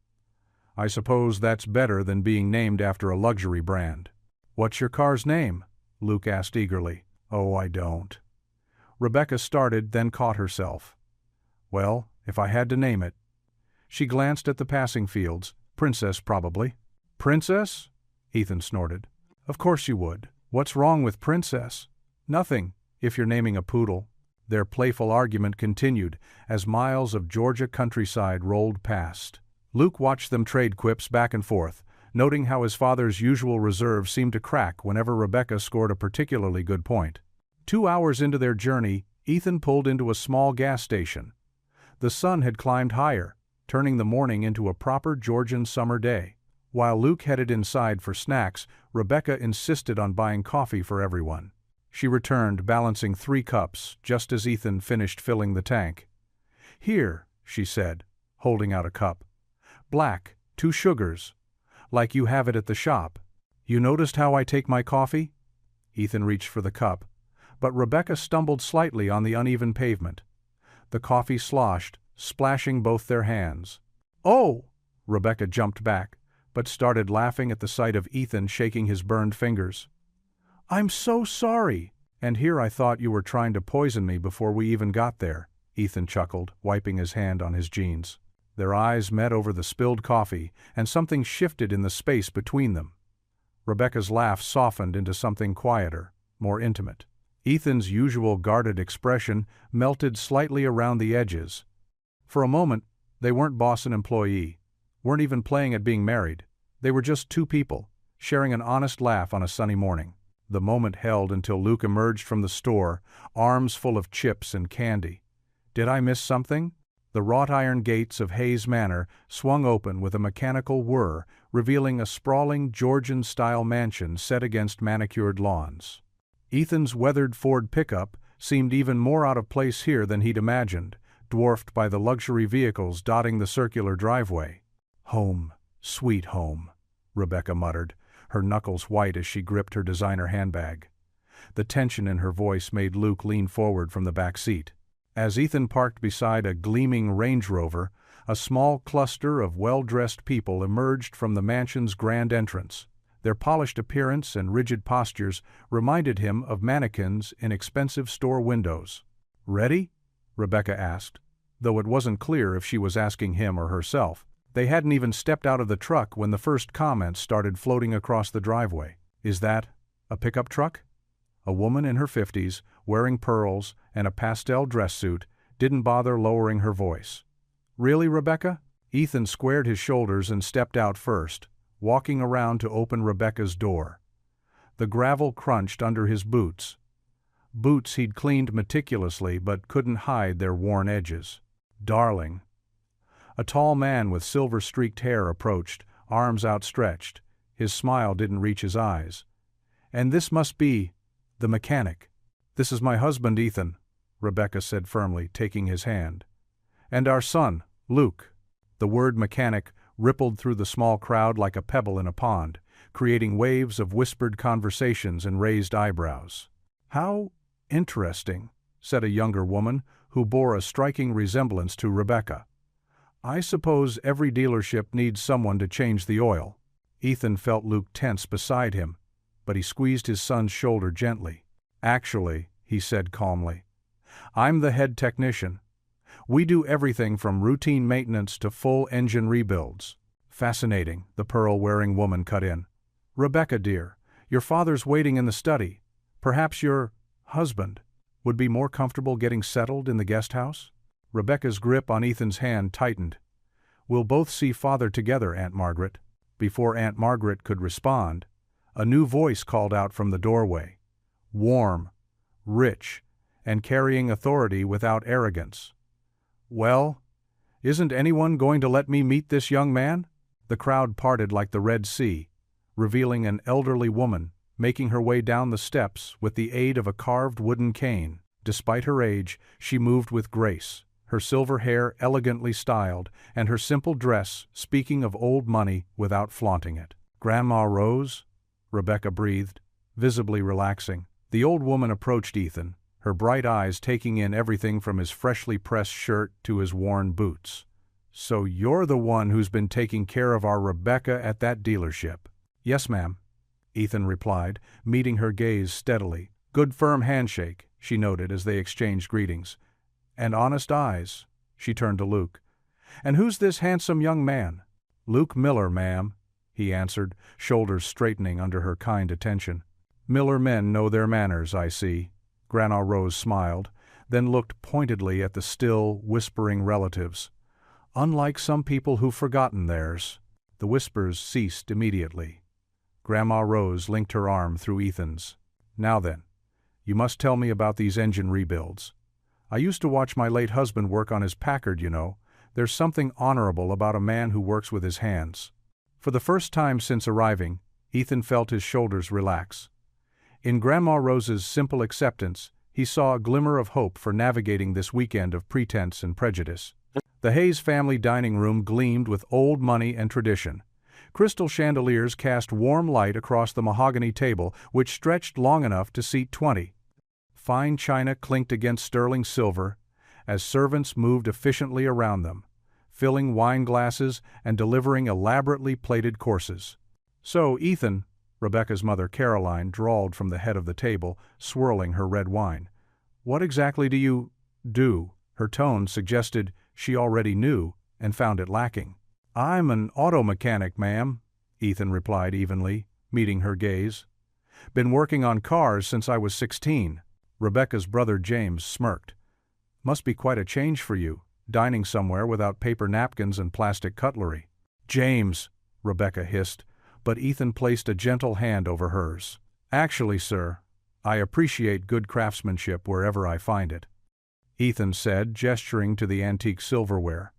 I suppose that's better than being named after a luxury brand. What's your car's name? Luke asked eagerly. Oh, I don't. Rebecca started, then caught herself. Well, if I had to name it. She glanced at the passing fields. Princess, probably. Princess? Ethan snorted. Of course you would. What's wrong with Princess? Nothing, if you're naming a poodle. Their playful argument continued as miles of Georgia countryside rolled past. Luke watched them trade quips back and forth, noting how his father's usual reserve seemed to crack whenever Rebecca scored a particularly good point. 2 hours into their journey, Ethan pulled into a small gas station. The sun had climbed higher, turning the morning into a proper Georgian summer day. While Luke headed inside for snacks, Rebecca insisted on buying coffee for everyone. She returned, balancing 3 cups, just as Ethan finished filling the tank. Here, she said, holding out a cup. Black, 2 sugars. Like you have it at the shop. You noticed how I take my coffee? Ethan reached for the cup, but Rebecca stumbled slightly on the uneven pavement. The coffee sloshed, splashing both their hands. Oh! Rebecca jumped back, but started laughing at the sight of Ethan shaking his burned fingers. I'm so sorry! And here I thought you were trying to poison me before we even got there, Ethan chuckled, wiping his hand on his jeans. Their eyes met over the spilled coffee, and something shifted in the space between them. Rebecca's laugh softened into something quieter, more intimate. Ethan's usual guarded expression melted slightly around the edges. For a moment, they weren't boss and employee, weren't even playing at being married. They were just 2 people, sharing an honest laugh on a sunny morning. The moment held until Luke emerged from the store, arms full of chips and candy. Did I miss something? The wrought iron gates of Hayes Manor swung open with a mechanical whir, revealing a sprawling Georgian-style mansion set against manicured lawns. Ethan's weathered Ford pickup seemed even more out of place here than he'd imagined, dwarfed by the luxury vehicles dotting the circular driveway. Home, sweet home, Rebecca muttered, her knuckles white as she gripped her designer handbag. The tension in her voice made Luke lean forward from the back seat. As Ethan parked beside a gleaming Range Rover, a small cluster of well-dressed people emerged from the mansion's grand entrance. Their polished appearance and rigid postures reminded him of mannequins in expensive store windows. Ready? Rebecca asked, though it wasn't clear if she was asking him or herself. They hadn't even stepped out of the truck when the first comments started floating across the driveway. Is that a pickup truck? A woman in her 50s, wearing pearls and a pastel dress suit, didn't bother lowering her voice. Really, Rebecca? Ethan squared his shoulders and stepped out first, walking around to open Rebecca's door. The gravel crunched under his boots. Boots he'd cleaned meticulously but couldn't hide their worn edges. Darling. A tall man with silver-streaked hair approached, arms outstretched. His smile didn't reach his eyes. And this must be the mechanic. This is my husband, Ethan, Rebecca said firmly, taking his hand. And our son, Luke. The word mechanic rippled through the small crowd like a pebble in a pond, creating waves of whispered conversations and raised eyebrows. How interesting, said a younger woman who bore a striking resemblance to Rebecca. I suppose every dealership needs someone to change the oil. Ethan felt Luke tense beside him, but he squeezed his son's shoulder gently. Actually, he said calmly, I'm the head technician. We do everything from routine maintenance to full engine rebuilds. Fascinating, the pearl-wearing woman cut in. Rebecca, dear, your father's waiting in the study. Perhaps your husband would be more comfortable getting settled in the guest house? Rebecca's grip on Ethan's hand tightened. We'll both see father together, Aunt Margaret. Before Aunt Margaret could respond, a new voice called out from the doorway. Warm, rich, and carrying authority without arrogance. Well, isn't anyone going to let me meet this young man? The crowd parted like the Red Sea, revealing an elderly woman making her way down the steps with the aid of a carved wooden cane. Despite her age, she moved with grace, her silver hair elegantly styled, and her simple dress speaking of old money without flaunting it. Grandma Rose? Rebecca breathed, visibly relaxing. The old woman approached Ethan, her bright eyes taking in everything from his freshly pressed shirt to his worn boots. So you're the one who's been taking care of our Rebecca at that dealership? Yes, ma'am, Ethan replied, meeting her gaze steadily. Good firm handshake, she noted as they exchanged greetings. And honest eyes, she turned to Luke. And who's this handsome young man? Luke Miller, ma'am, he answered, shoulders straightening under her kind attention. Miller men know their manners, I see. Grandma Rose smiled, then looked pointedly at the still, whispering relatives. Unlike some people who've forgotten theirs. The whispers ceased immediately. Grandma Rose linked her arm through Ethan's. Now then, you must tell me about these engine rebuilds. I used to watch my late husband work on his Packard, you know. There's something honorable about a man who works with his hands. For the first time since arriving, Ethan felt his shoulders relax. In Grandma Rose's simple acceptance, he saw a glimmer of hope for navigating this weekend of pretense and prejudice. The Hayes family dining room gleamed with old money and tradition. Crystal chandeliers cast warm light across the mahogany table, which stretched long enough to seat 20. Fine china clinked against sterling silver as servants moved efficiently around them, filling wine glasses and delivering elaborately plated courses. So, Ethan, Rebecca's mother Caroline drawled from the head of the table, swirling her red wine. What exactly do you do? Her tone suggested she already knew and found it lacking. I'm an auto mechanic, ma'am, Ethan replied evenly, meeting her gaze. Been working on cars since I was 16. Rebecca's brother James smirked. Must be quite a change for you, dining somewhere without paper napkins and plastic cutlery. James, Rebecca hissed, but Ethan placed a gentle hand over hers. Actually, sir, I appreciate good craftsmanship wherever I find it, Ethan said, gesturing to the antique silverware.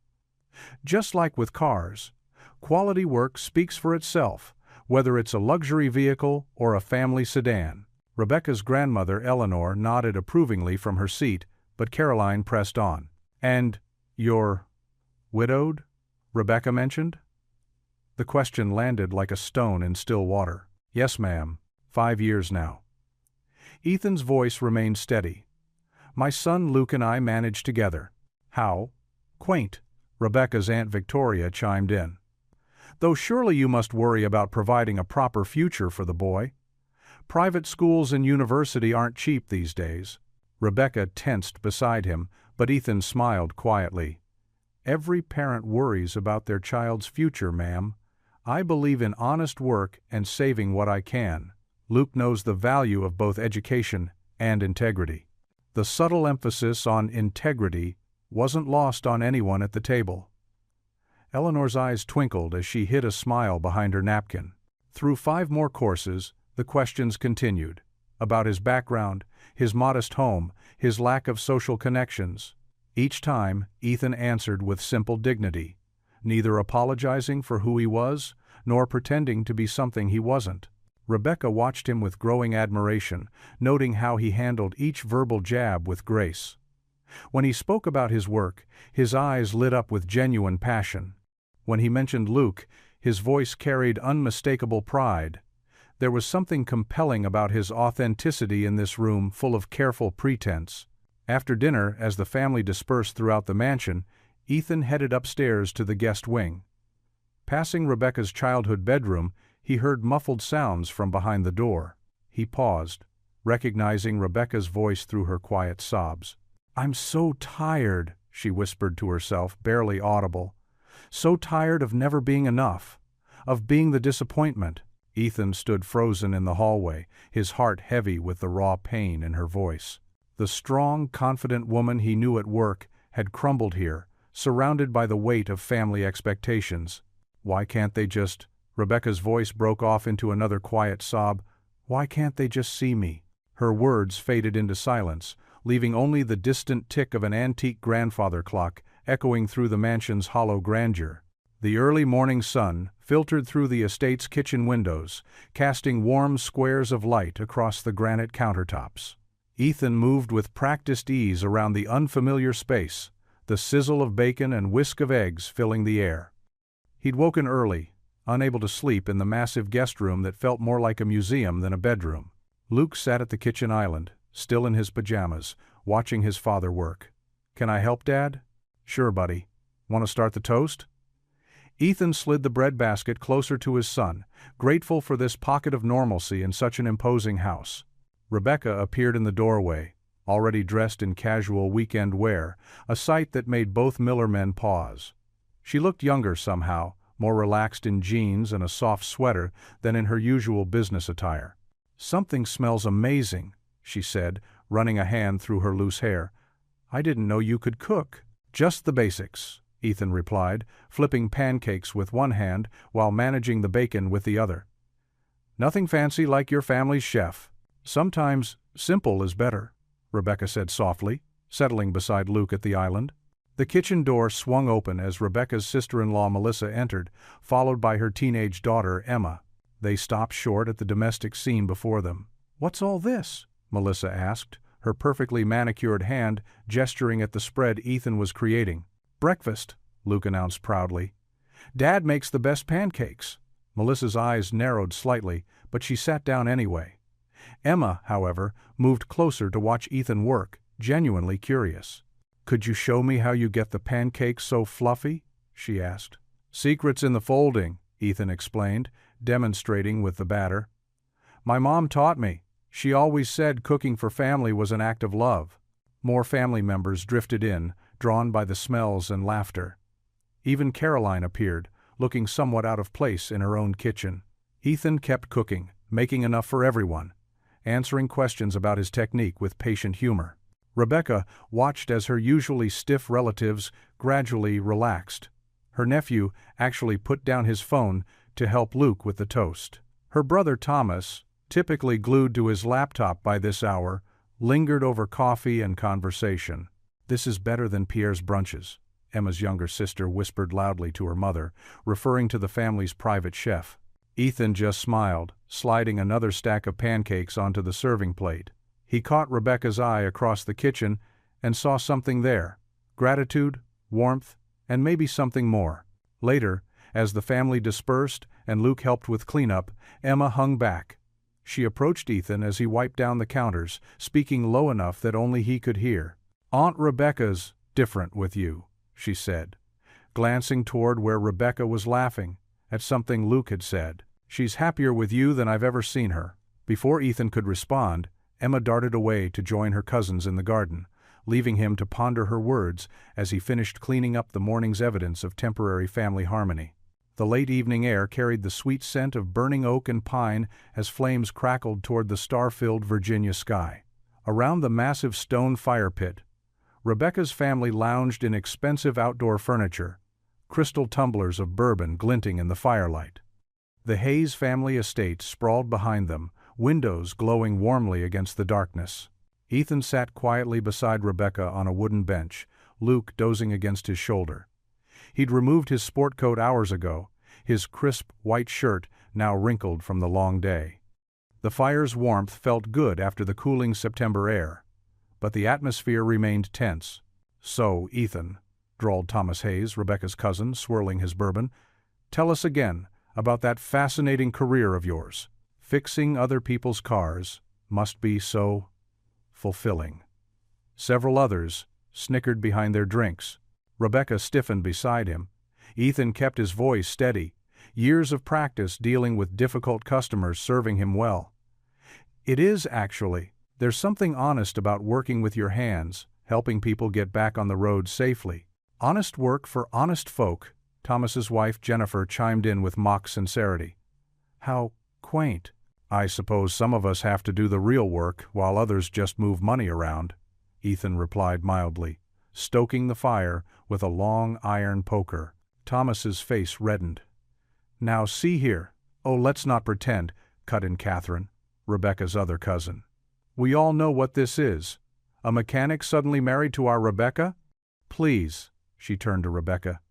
Just like with cars, quality work speaks for itself, whether it's a luxury vehicle or a family sedan. Rebecca's grandmother, Eleanor, nodded approvingly from her seat, but Caroline pressed on. And you're widowed? Rebecca mentioned. The question landed like a stone in still water. Yes, ma'am. 5 years now. Ethan's voice remained steady. My son Luke and I managed together. How? Quaint. Rebecca's Aunt Victoria chimed in. Though surely you must worry about providing a proper future for the boy. Private schools and university aren't cheap these days. Rebecca tensed beside him, but Ethan smiled quietly. Every parent worries about their child's future, ma'am. I believe in honest work and saving what I can. Luke knows the value of both education and integrity. The subtle emphasis on integrity wasn't lost on anyone at the table. Eleanor's eyes twinkled as she hid a smile behind her napkin. Through 5 more courses, the questions continued. About his background, his modest home, his lack of social connections. Each time, Ethan answered with simple dignity, neither apologizing for who he was, nor pretending to be something he wasn't. Rebecca watched him with growing admiration, noting how he handled each verbal jab with grace. When he spoke about his work, his eyes lit up with genuine passion. When he mentioned Luke, his voice carried unmistakable pride. There was something compelling about his authenticity in this room full of careful pretense. After dinner, as the family dispersed throughout the mansion, Ethan headed upstairs to the guest wing. Passing Rebecca's childhood bedroom, he heard muffled sounds from behind the door. He paused, recognizing Rebecca's voice through her quiet sobs. I'm so tired, she whispered to herself, barely audible. So tired of never being enough, of being the disappointment. Ethan stood frozen in the hallway, his heart heavy with the raw pain in her voice. The strong, confident woman he knew at work had crumbled here, surrounded by the weight of family expectations. Why can't they just... Rebecca's voice broke off into another quiet sob. Why can't they just see me? Her words faded into silence, leaving only the distant tick of an antique grandfather clock echoing through the mansion's hollow grandeur. The early morning sun filtered through the estate's kitchen windows, casting warm squares of light across the granite countertops. Ethan moved with practiced ease around the unfamiliar space, the sizzle of bacon and whisk of eggs filling the air. He'd woken early, unable to sleep in the massive guest room that felt more like a museum than a bedroom. Luke sat at the kitchen island, still in his pajamas, watching his father work. Can I help, Dad? Sure, buddy. Want to start the toast? Ethan slid the bread basket closer to his son, grateful for this pocket of normalcy in such an imposing house. Rebecca appeared in the doorway, already dressed in casual weekend wear, a sight that made both Miller men pause. She looked younger somehow, more relaxed in jeans and a soft sweater than in her usual business attire. "Something smells amazing," she said, running a hand through her loose hair. "I didn't know you could cook." "Just the basics," Ethan replied, flipping pancakes with one hand while managing the bacon with the other. "Nothing fancy like your family's chef. Sometimes simple is better," Rebecca said softly, settling beside Luke at the island. The kitchen door swung open as Rebecca's sister-in-law Melissa entered, followed by her teenage daughter Emma. They stopped short at the domestic scene before them. "What's all this?" Melissa asked, her perfectly manicured hand gesturing at the spread Ethan was creating. "Breakfast," Luke announced proudly. "Dad makes the best pancakes." Melissa's eyes narrowed slightly, but she sat down anyway. Emma, however, moved closer to watch Ethan work, genuinely curious. "Could you show me how you get the pancakes so fluffy?" she asked. "Secret's in the folding," Ethan explained, demonstrating with the batter. "My mom taught me. She always said cooking for family was an act of love." More family members drifted in, drawn by the smells and laughter. Even Caroline appeared, looking somewhat out of place in her own kitchen. Ethan kept cooking, making enough for everyone, answering questions about his technique with patient humor. Rebecca watched as her usually stiff relatives gradually relaxed. Her nephew actually put down his phone to help Luke with the toast. Her brother Thomas, typically glued to his laptop by this hour, lingered over coffee and conversation. "This is better than Pierre's brunches," Emma's younger sister whispered loudly to her mother, referring to the family's private chef. Ethan just smiled, sliding another stack of pancakes onto the serving plate. He caught Rebecca's eye across the kitchen and saw something there: gratitude, warmth, and maybe something more. Later, as the family dispersed and Luke helped with cleanup, Emma hung back. She approached Ethan as he wiped down the counters, speaking low enough that only he could hear. "Aunt Rebecca's different with you," she said, glancing toward where Rebecca was laughing at something Luke had said. "She's happier with you than I've ever seen her." Before Ethan could respond, Emma darted away to join her cousins in the garden, leaving him to ponder her words as he finished cleaning up the morning's evidence of temporary family harmony. The late evening air carried the sweet scent of burning oak and pine as flames crackled toward the star-filled Virginia sky. Around the massive stone fire pit, Rebecca's family lounged in expensive outdoor furniture, crystal tumblers of bourbon glinting in the firelight. The Hayes family estate sprawled behind them, windows glowing warmly against the darkness. Ethan sat quietly beside Rebecca on a wooden bench, Luke dozing against his shoulder. He'd removed his sport coat hours ago, his crisp white shirt now wrinkled from the long day. The fire's warmth felt good after the cooling September air, but the atmosphere remained tense. "So, Ethan," drawled Thomas Hayes, Rebecca's cousin, swirling his bourbon, "tell us again about that fascinating career of yours. Fixing other people's cars must be so fulfilling." Several others snickered behind their drinks. Rebecca stiffened beside him. Ethan kept his voice steady, years of practice dealing with difficult customers serving him well. "It is, actually. There's something honest about working with your hands, helping people get back on the road safely." "Honest work for honest folk," Thomas's wife Jennifer chimed in with mock sincerity. "How quaint." "I suppose some of us have to do the real work while others just move money around," Ethan replied mildly, stoking the fire with a long iron poker. Thomas's face reddened. "Now see here." "Oh, let's not pretend," cut in Catherine, Rebecca's other cousin. "We all know what this is. A mechanic suddenly married to our Rebecca? Please," she turned to Rebecca.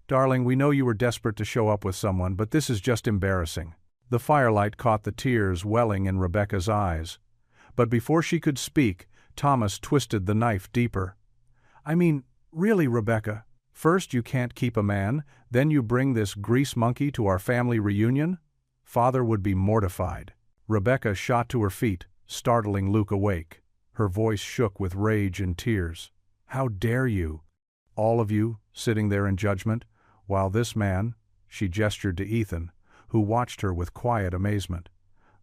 "Darling, we know you were desperate to show up with someone, but this is just embarrassing." The firelight caught the tears welling in Rebecca's eyes. But before she could speak, Thomas twisted the knife deeper. "I mean, really, Rebecca, first you can't keep a man, then you bring this grease monkey to our family reunion? Father would be mortified." Rebecca shot to her feet, startling Luke awake. Her voice shook with rage and tears. "How dare you? All of you, sitting there in judgment, while this man," she gestured to Ethan, who watched her with quiet amazement,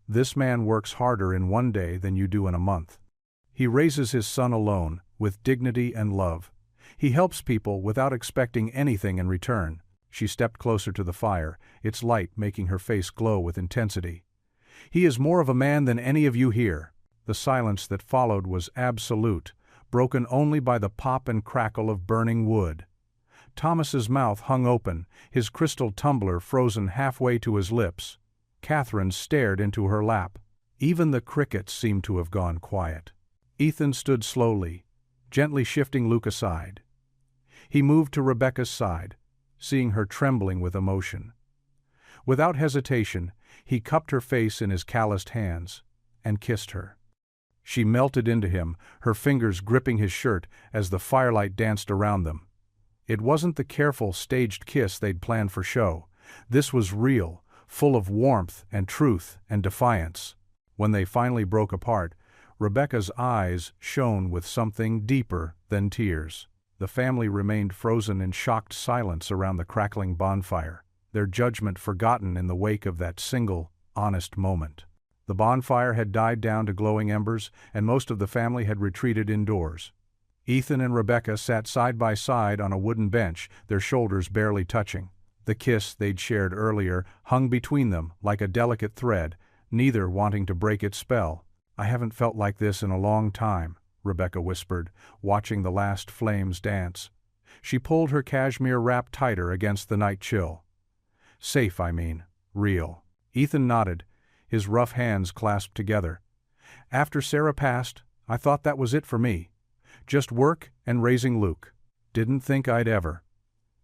This man works harder in one day than you do in a month. He raises his son alone, with dignity and love. He helps people without expecting anything in return. She stepped closer to the fire, its light making her face glow with intensity. He is more of a man than any of you here. The silence that followed was absolute, broken only by the pop and crackle of burning wood. Thomas's mouth hung open, his crystal tumbler frozen halfway to his lips. Catherine stared into her lap. Even the crickets seemed to have gone quiet. Ethan stood slowly, gently shifting Luke aside. He moved to Rebecca's side, seeing her trembling with emotion. Without hesitation, he cupped her face in his calloused hands and kissed her. She melted into him, her fingers gripping his shirt as the firelight danced around them. It wasn't the careful, staged kiss they'd planned for show. This was real, full of warmth and truth and defiance. When they finally broke apart, Rebecca's eyes shone with something deeper than tears. The family remained frozen in shocked silence around the crackling bonfire, their judgment forgotten in the wake of that single, honest moment. The bonfire had died down to glowing embers, and most of the family had retreated indoors. Ethan and Rebecca sat side by side on a wooden bench, their shoulders barely touching. The kiss they'd shared earlier hung between them like a delicate thread, neither wanting to break its spell. "I haven't felt like this in a long time," Rebecca whispered, watching the last flames dance. She pulled her cashmere wrap tighter against the night chill. "Safe, I mean. Real." Ethan nodded, his rough hands clasped together. "After Sarah passed, I thought that was it for me. Just work and raising Luke. Didn't think I'd ever."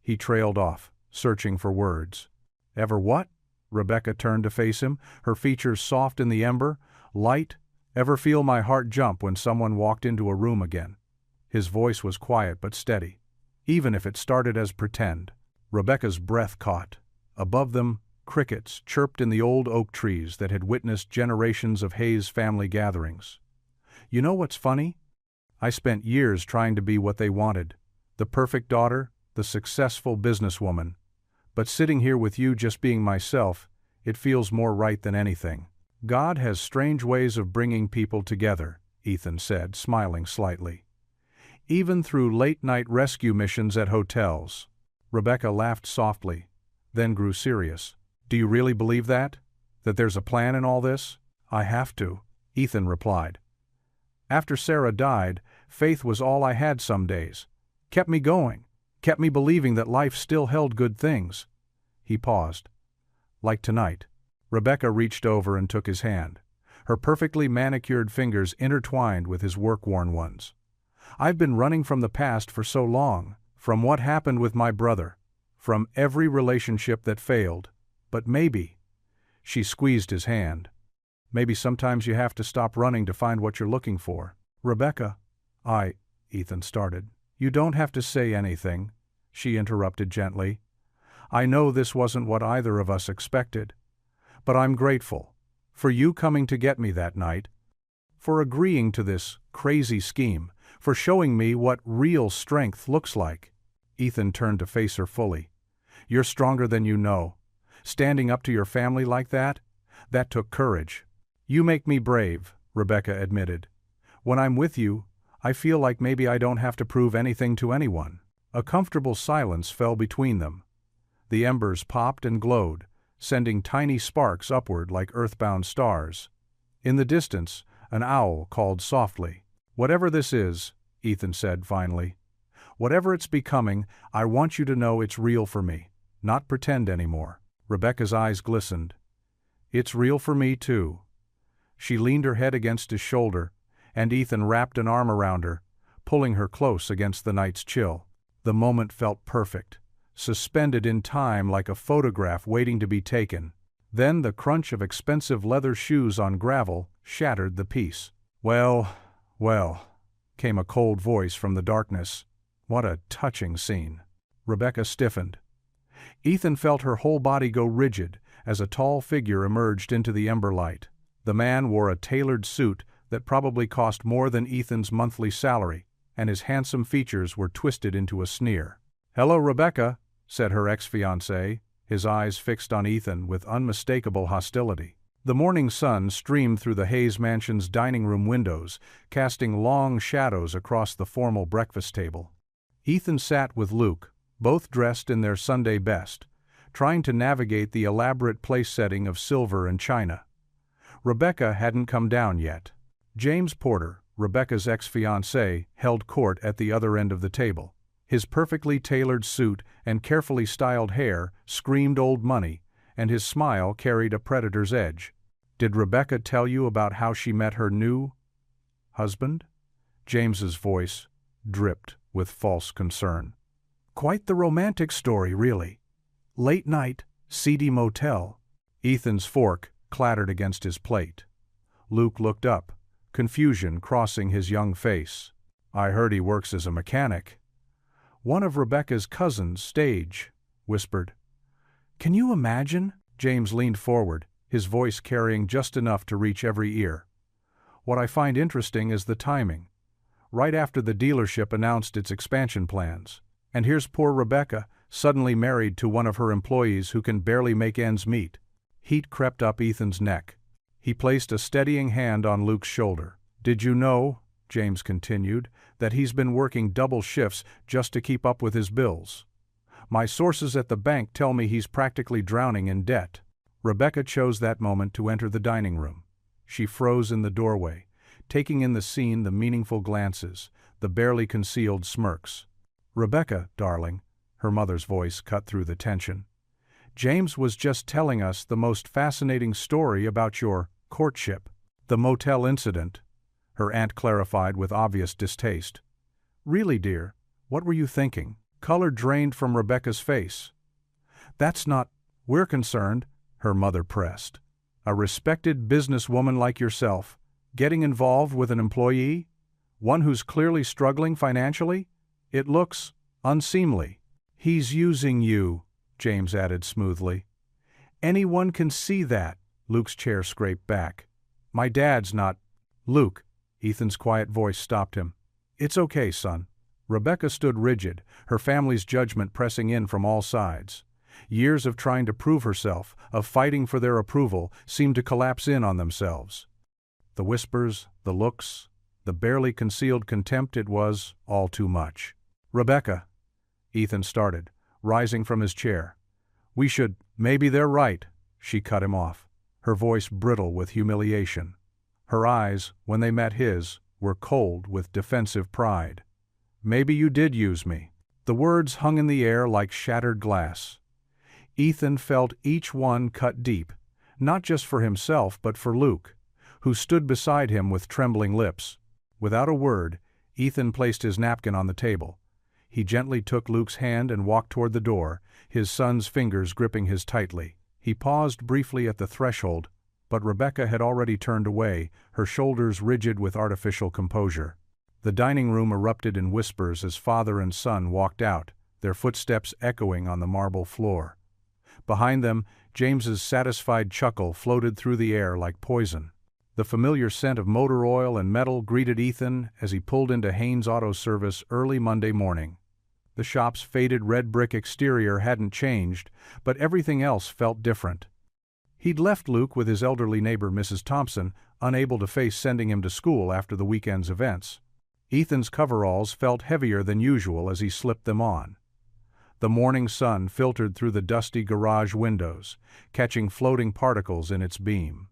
He trailed off, searching for words. "Ever what?" Rebecca turned to face him, her features soft in the ember, light. "Ever feel my heart jump when someone walked into a room again?" His voice was quiet but steady, even if it started as pretend. Rebecca's breath caught. Above them, crickets chirped in the old oak trees that had witnessed generations of Hayes family gatherings. "You know what's funny? I spent years trying to be what they wanted. The perfect daughter, the successful businesswoman. But sitting here with you just being myself, it feels more right than anything." "God has strange ways of bringing people together," Ethan said, smiling slightly. "Even through late-night rescue missions at hotels." Rebecca laughed softly, then grew serious. "Do you really believe that? That there's a plan in all this?" "I have to," Ethan replied. "After Sarah died, faith was all I had some days. Kept me going, kept me believing that life still held good things." He paused. "Like tonight." Rebecca reached over and took his hand. Her perfectly manicured fingers intertwined with his work-worn ones. "I've been running from the past for so long, from what happened with my brother, from every relationship that failed. But maybe," she squeezed his hand, "maybe sometimes you have to stop running to find what you're looking for." "Rebecca, Ethan started. "You don't have to say anything," she interrupted gently. "I know this wasn't what either of us expected. But I'm grateful for you coming to get me that night, for agreeing to this crazy scheme, for showing me what real strength looks like." Ethan turned to face her fully. "You're stronger than you know. Standing up to your family like that took courage." "You make me brave," Rebecca admitted. "When I'm with you, I feel like maybe I don't have to prove anything to anyone." A comfortable silence fell between them. The embers popped and glowed, sending tiny sparks upward like earthbound stars. In the distance, an owl called softly. "Whatever this is," Ethan said finally, "whatever it's becoming, I want you to know it's real for me, not pretend anymore." Rebecca's eyes glistened. "It's real for me, too." She leaned her head against his shoulder, and Ethan wrapped an arm around her, pulling her close against the night's chill. The moment felt perfect, suspended in time like a photograph waiting to be taken. Then the crunch of expensive leather shoes on gravel shattered the peace. "Well, well," came a cold voice from the darkness. "What a touching scene." Rebecca stiffened. Ethan felt her whole body go rigid as a tall figure emerged into the ember light. The man wore a tailored suit that probably cost more than Ethan's monthly salary, and his handsome features were twisted into a sneer. "Hello, Rebecca," said her ex-fiancé, his eyes fixed on Ethan with unmistakable hostility. The morning sun streamed through the Hayes mansion's dining room windows, casting long shadows across the formal breakfast table. Ethan sat with Luke, both dressed in their Sunday best, trying to navigate the elaborate place setting of silver and china. Rebecca hadn't come down yet. James Porter, Rebecca's ex-fiancé, held court at the other end of the table. His perfectly tailored suit and carefully styled hair screamed old money, and his smile carried a predator's edge. "Did Rebecca tell you about how she met her new husband?" James's voice dripped with false concern. "Quite the romantic story, really. Late night, seedy motel." Ethan's fork clattered against his plate. Luke looked up, confusion crossing his young face. "I heard he works as a mechanic." "One of Rebecca's cousins, Stage," whispered. "Can you imagine?" James leaned forward, his voice carrying just enough to reach every ear. "What I find interesting is the timing. Right after the dealership announced its expansion plans. And here's poor Rebecca, suddenly married to one of her employees who can barely make ends meet." Heat crept up Ethan's neck. He placed a steadying hand on Luke's shoulder. "Did you know," James continued, "that he's been working double shifts just to keep up with his bills? My sources at the bank tell me he's practically drowning in debt." Rebecca chose that moment to enter the dining room. She froze in the doorway, taking in the scene, the meaningful glances, the barely concealed smirks. "Rebecca, darling," her mother's voice cut through the tension. "James was just telling us the most fascinating story about your courtship." "The motel incident," her aunt clarified with obvious distaste. "Really, dear, what were you thinking?" Color drained from Rebecca's face. "That's not, we're concerned," her mother pressed. "A respected businesswoman like yourself, getting involved with an employee? One who's clearly struggling financially? It looks unseemly." "He's using you," James added smoothly. "Anyone can see that." Luke's chair scraped back. "My dad's not—" "Luke," Ethan's quiet voice stopped him. "It's okay, son." Rebecca stood rigid, her family's judgment pressing in from all sides. Years of trying to prove herself, of fighting for their approval, seemed to collapse in on themselves. The whispers, the looks, the barely concealed contempt, it was all too much. "Rebecca," Ethan started, rising from his chair. "Maybe they're right," she cut him off, her voice brittle with humiliation. Her eyes, when they met his, were cold with defensive pride. "Maybe you did use me." The words hung in the air like shattered glass. Ethan felt each one cut deep, not just for himself but for Luke, who stood beside him with trembling lips. Without a word, Ethan placed his napkin on the table. He gently took Luke's hand and walked toward the door, his son's fingers gripping his tightly. He paused briefly at the threshold, but Rebecca had already turned away, her shoulders rigid with artificial composure. The dining room erupted in whispers as father and son walked out, their footsteps echoing on the marble floor. Behind them, James's satisfied chuckle floated through the air like poison. The familiar scent of motor oil and metal greeted Ethan as he pulled into Haynes Auto Service early Monday morning. The shop's faded red brick exterior hadn't changed, but everything else felt different. He'd left Luke with his elderly neighbor Mrs. Thompson, unable to face sending him to school after the weekend's events. Ethan's coveralls felt heavier than usual as he slipped them on. The morning sun filtered through the dusty garage windows, catching floating particles in its beam.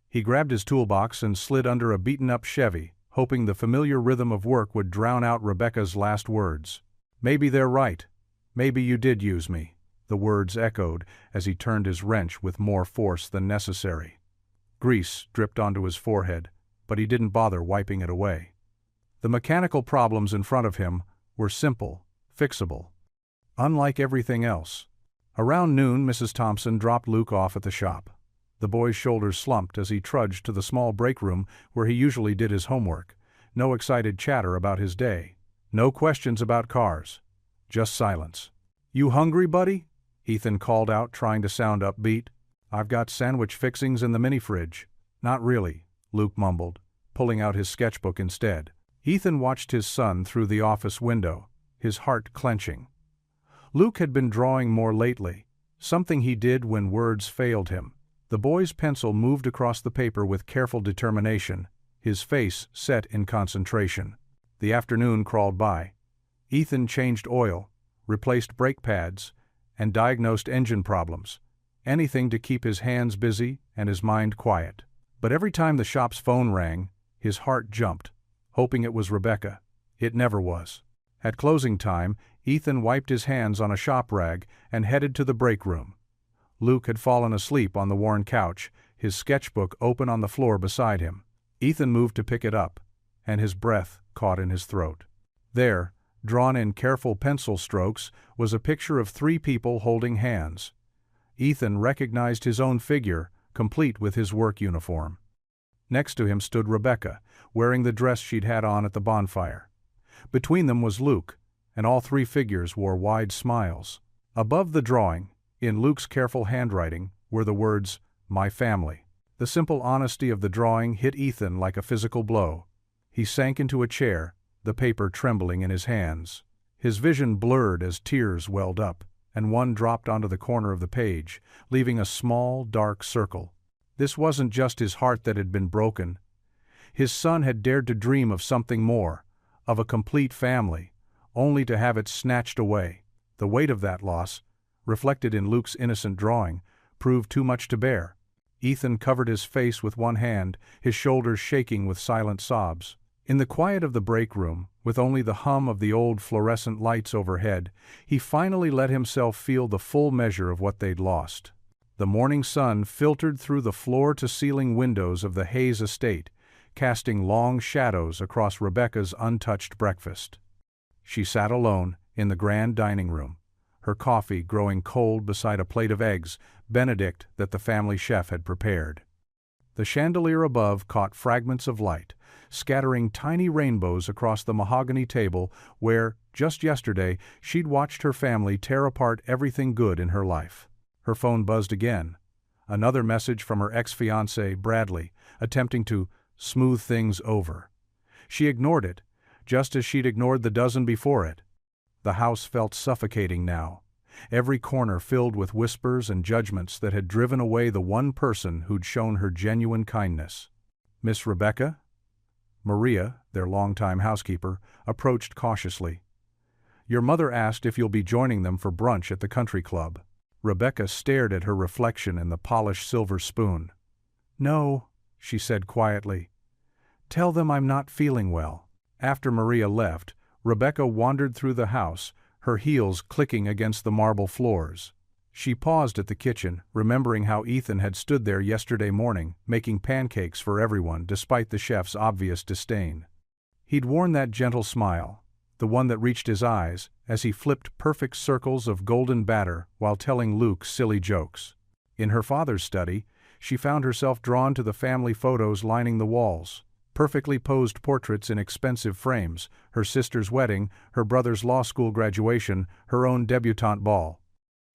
He grabbed his toolbox and slid under a beaten-up Chevy, hoping the familiar rhythm of work would drown out Rebecca's last words. "Maybe they're right. Maybe you did use me," the words echoed as he turned his wrench with more force than necessary. Grease dripped onto his forehead, but he didn't bother wiping it away. The mechanical problems in front of him were simple, fixable. Unlike everything else. Around noon, Mrs. Thompson dropped Luke off at the shop. The boy's shoulders slumped as he trudged to the small break room where he usually did his homework. No excited chatter about his day. No questions about cars. Just silence. "You hungry, buddy?" Ethan called out, trying to sound upbeat. "I've got sandwich fixings in the mini-fridge." "Not really," Luke mumbled, pulling out his sketchbook instead. Ethan watched his son through the office window, his heart clenching. Luke had been drawing more lately, something he did when words failed him. The boy's pencil moved across the paper with careful determination, his face set in concentration. The afternoon crawled by. Ethan changed oil, replaced brake pads, and diagnosed engine problems. Anything to keep his hands busy and his mind quiet. But every time the shop's phone rang, his heart jumped, hoping it was Rebecca. It never was. At closing time, Ethan wiped his hands on a shop rag and headed to the break room. Luke had fallen asleep on the worn couch, his sketchbook open on the floor beside him. Ethan moved to pick it up, and his breath caught in his throat. There, drawn in careful pencil strokes, was a picture of 3 people holding hands. Ethan recognized his own figure, complete with his work uniform. Next to him stood Rebecca, wearing the dress she'd had on at the bonfire. Between them was Luke, and all 3 figures wore wide smiles. Above the drawing, in Luke's careful handwriting, were the words, "My family." The simple honesty of the drawing hit Ethan like a physical blow. He sank into a chair, the paper trembling in his hands. His vision blurred as tears welled up, and one dropped onto the corner of the page, leaving a small, dark circle. This wasn't just his heart that had been broken. His son had dared to dream of something more, of a complete family, only to have it snatched away. The weight of that loss, reflected in Luke's innocent drawing, proved too much to bear. Ethan covered his face with one hand, his shoulders shaking with silent sobs. In the quiet of the break room, with only the hum of the old fluorescent lights overhead, he finally let himself feel the full measure of what they'd lost. The morning sun filtered through the floor-to-ceiling windows of the Hayes estate, casting long shadows across Rebecca's untouched breakfast. She sat alone in the grand dining room, her coffee growing cold beside a plate of eggs, Benedict that the family chef had prepared. The chandelier above caught fragments of light, scattering tiny rainbows across the mahogany table where, just yesterday, she'd watched her family tear apart everything good in her life. Her phone buzzed again. Another message from her ex-fiancé, Bradley, attempting to smooth things over. She ignored it, just as she'd ignored the dozen before it. The house felt suffocating now, every corner filled with whispers and judgments that had driven away the one person who'd shown her genuine kindness. "Miss Rebecca?" Maria, their longtime housekeeper, approached cautiously. "Your mother asked if you'll be joining them for brunch at the country club." Rebecca stared at her reflection in the polished silver spoon. "No," she said quietly. "Tell them I'm not feeling well." After Maria left, Rebecca wandered through the house, her heels clicking against the marble floors. She paused at the kitchen, remembering how Ethan had stood there yesterday morning, making pancakes for everyone despite the chef's obvious disdain. He'd worn that gentle smile, the one that reached his eyes, as he flipped perfect circles of golden batter while telling Luke silly jokes. In her father's study, she found herself drawn to the family photos lining the walls. Perfectly posed portraits in expensive frames, her sister's wedding, her brother's law school graduation, her own debutante ball.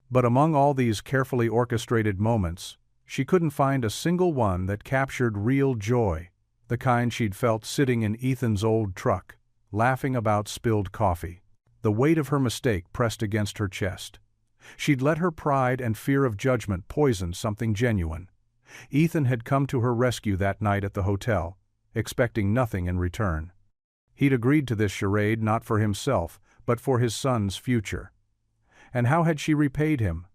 But among all these carefully orchestrated moments, she couldn't find a single one that captured real joy, the kind she'd felt sitting in Ethan's old truck, laughing about spilled coffee. The weight of her mistake pressed against her chest. She'd let her pride and fear of judgment poison something genuine. Ethan had come to her rescue that night at the hotel, expecting nothing in return. He'd agreed to this charade not for himself, but for his son's future. And how had she repaid him?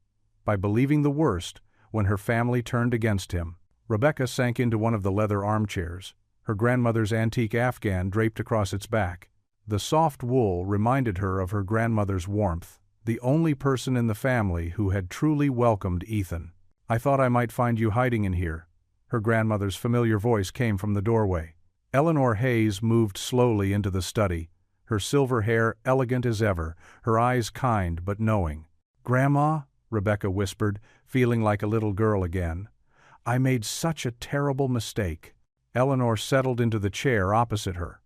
By believing the worst when her family turned against him. Rebecca sank into one of the leather armchairs, her grandmother's antique afghan draped across its back. The soft wool reminded her of her grandmother's warmth, the only person in the family who had truly welcomed Ethan. "I thought I might find you hiding in here." Her grandmother's familiar voice came from the doorway. Eleanor Hayes moved slowly into the study, her silver hair elegant as ever, her eyes kind but knowing. "Grandma," Rebecca whispered, feeling like a little girl again, "I made such a terrible mistake." Eleanor settled into the chair opposite her.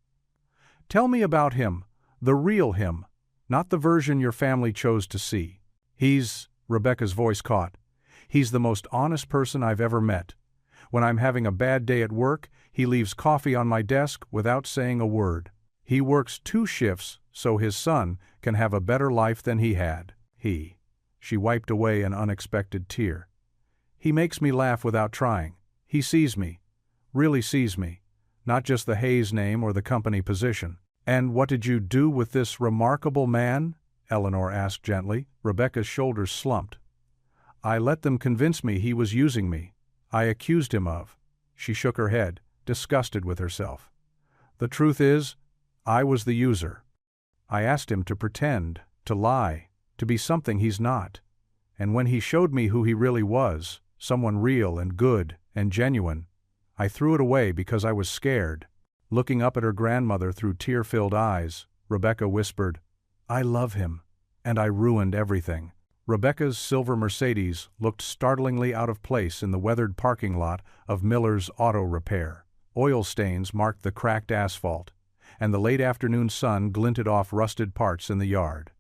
"Tell me about him, the real him, not the version your family chose to see." Rebecca's voice caught. "He's the most honest person I've ever met. When I'm having a bad day at work, he leaves coffee on my desk without saying a word. He works 2 shifts so his son can have a better life than he had. She wiped away an unexpected tear. He makes me laugh without trying. He sees me. Really sees me. Not just the Hayes name or the company position. And what did you do with this remarkable man? Eleanor asked gently. Rebecca's shoulders slumped. I let them convince me he was using me. I accused him of. She shook her head, disgusted with herself. The truth is, I was the user. I asked him to pretend, to lie, to be something he's not. And when he showed me who he really was, someone real and good and genuine, I threw it away because I was scared. Looking up at her grandmother through tear-filled eyes, Rebecca whispered, I love him, and I ruined everything. Rebecca's silver Mercedes looked startlingly out of place in the weathered parking lot of Miller's Auto Repair. Oil stains marked the cracked asphalt, and the late afternoon sun glinted off rusted parts in the yard.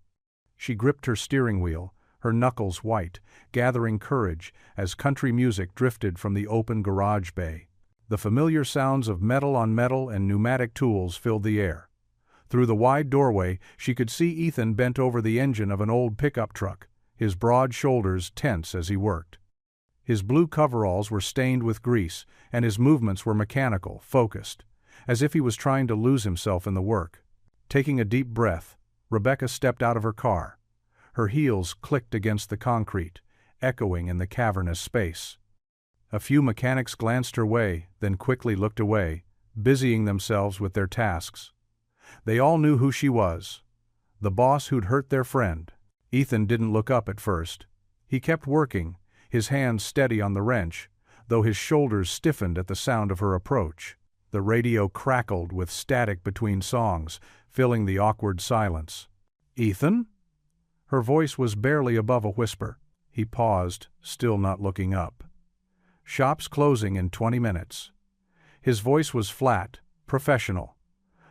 She gripped her steering wheel, her knuckles white, gathering courage as country music drifted from the open garage bay. The familiar sounds of metal on metal and pneumatic tools filled the air. Through the wide doorway, she could see Ethan bent over the engine of an old pickup truck, his broad shoulders tense as he worked. His blue coveralls were stained with grease, and his movements were mechanical, focused, as if he was trying to lose himself in the work. Taking a deep breath, Rebecca stepped out of her car. Her heels clicked against the concrete, echoing in the cavernous space. A few mechanics glanced her way, then quickly looked away, busying themselves with their tasks. They all knew who she was, the boss who'd hurt their friend. Ethan didn't look up at first. He kept working, his hands steady on the wrench, though his shoulders stiffened at the sound of her approach. The radio crackled with static between songs, filling the awkward silence. Ethan? Her voice was barely above a whisper. He paused, still not looking up. Shop's closing in 20 minutes. His voice was flat, professional.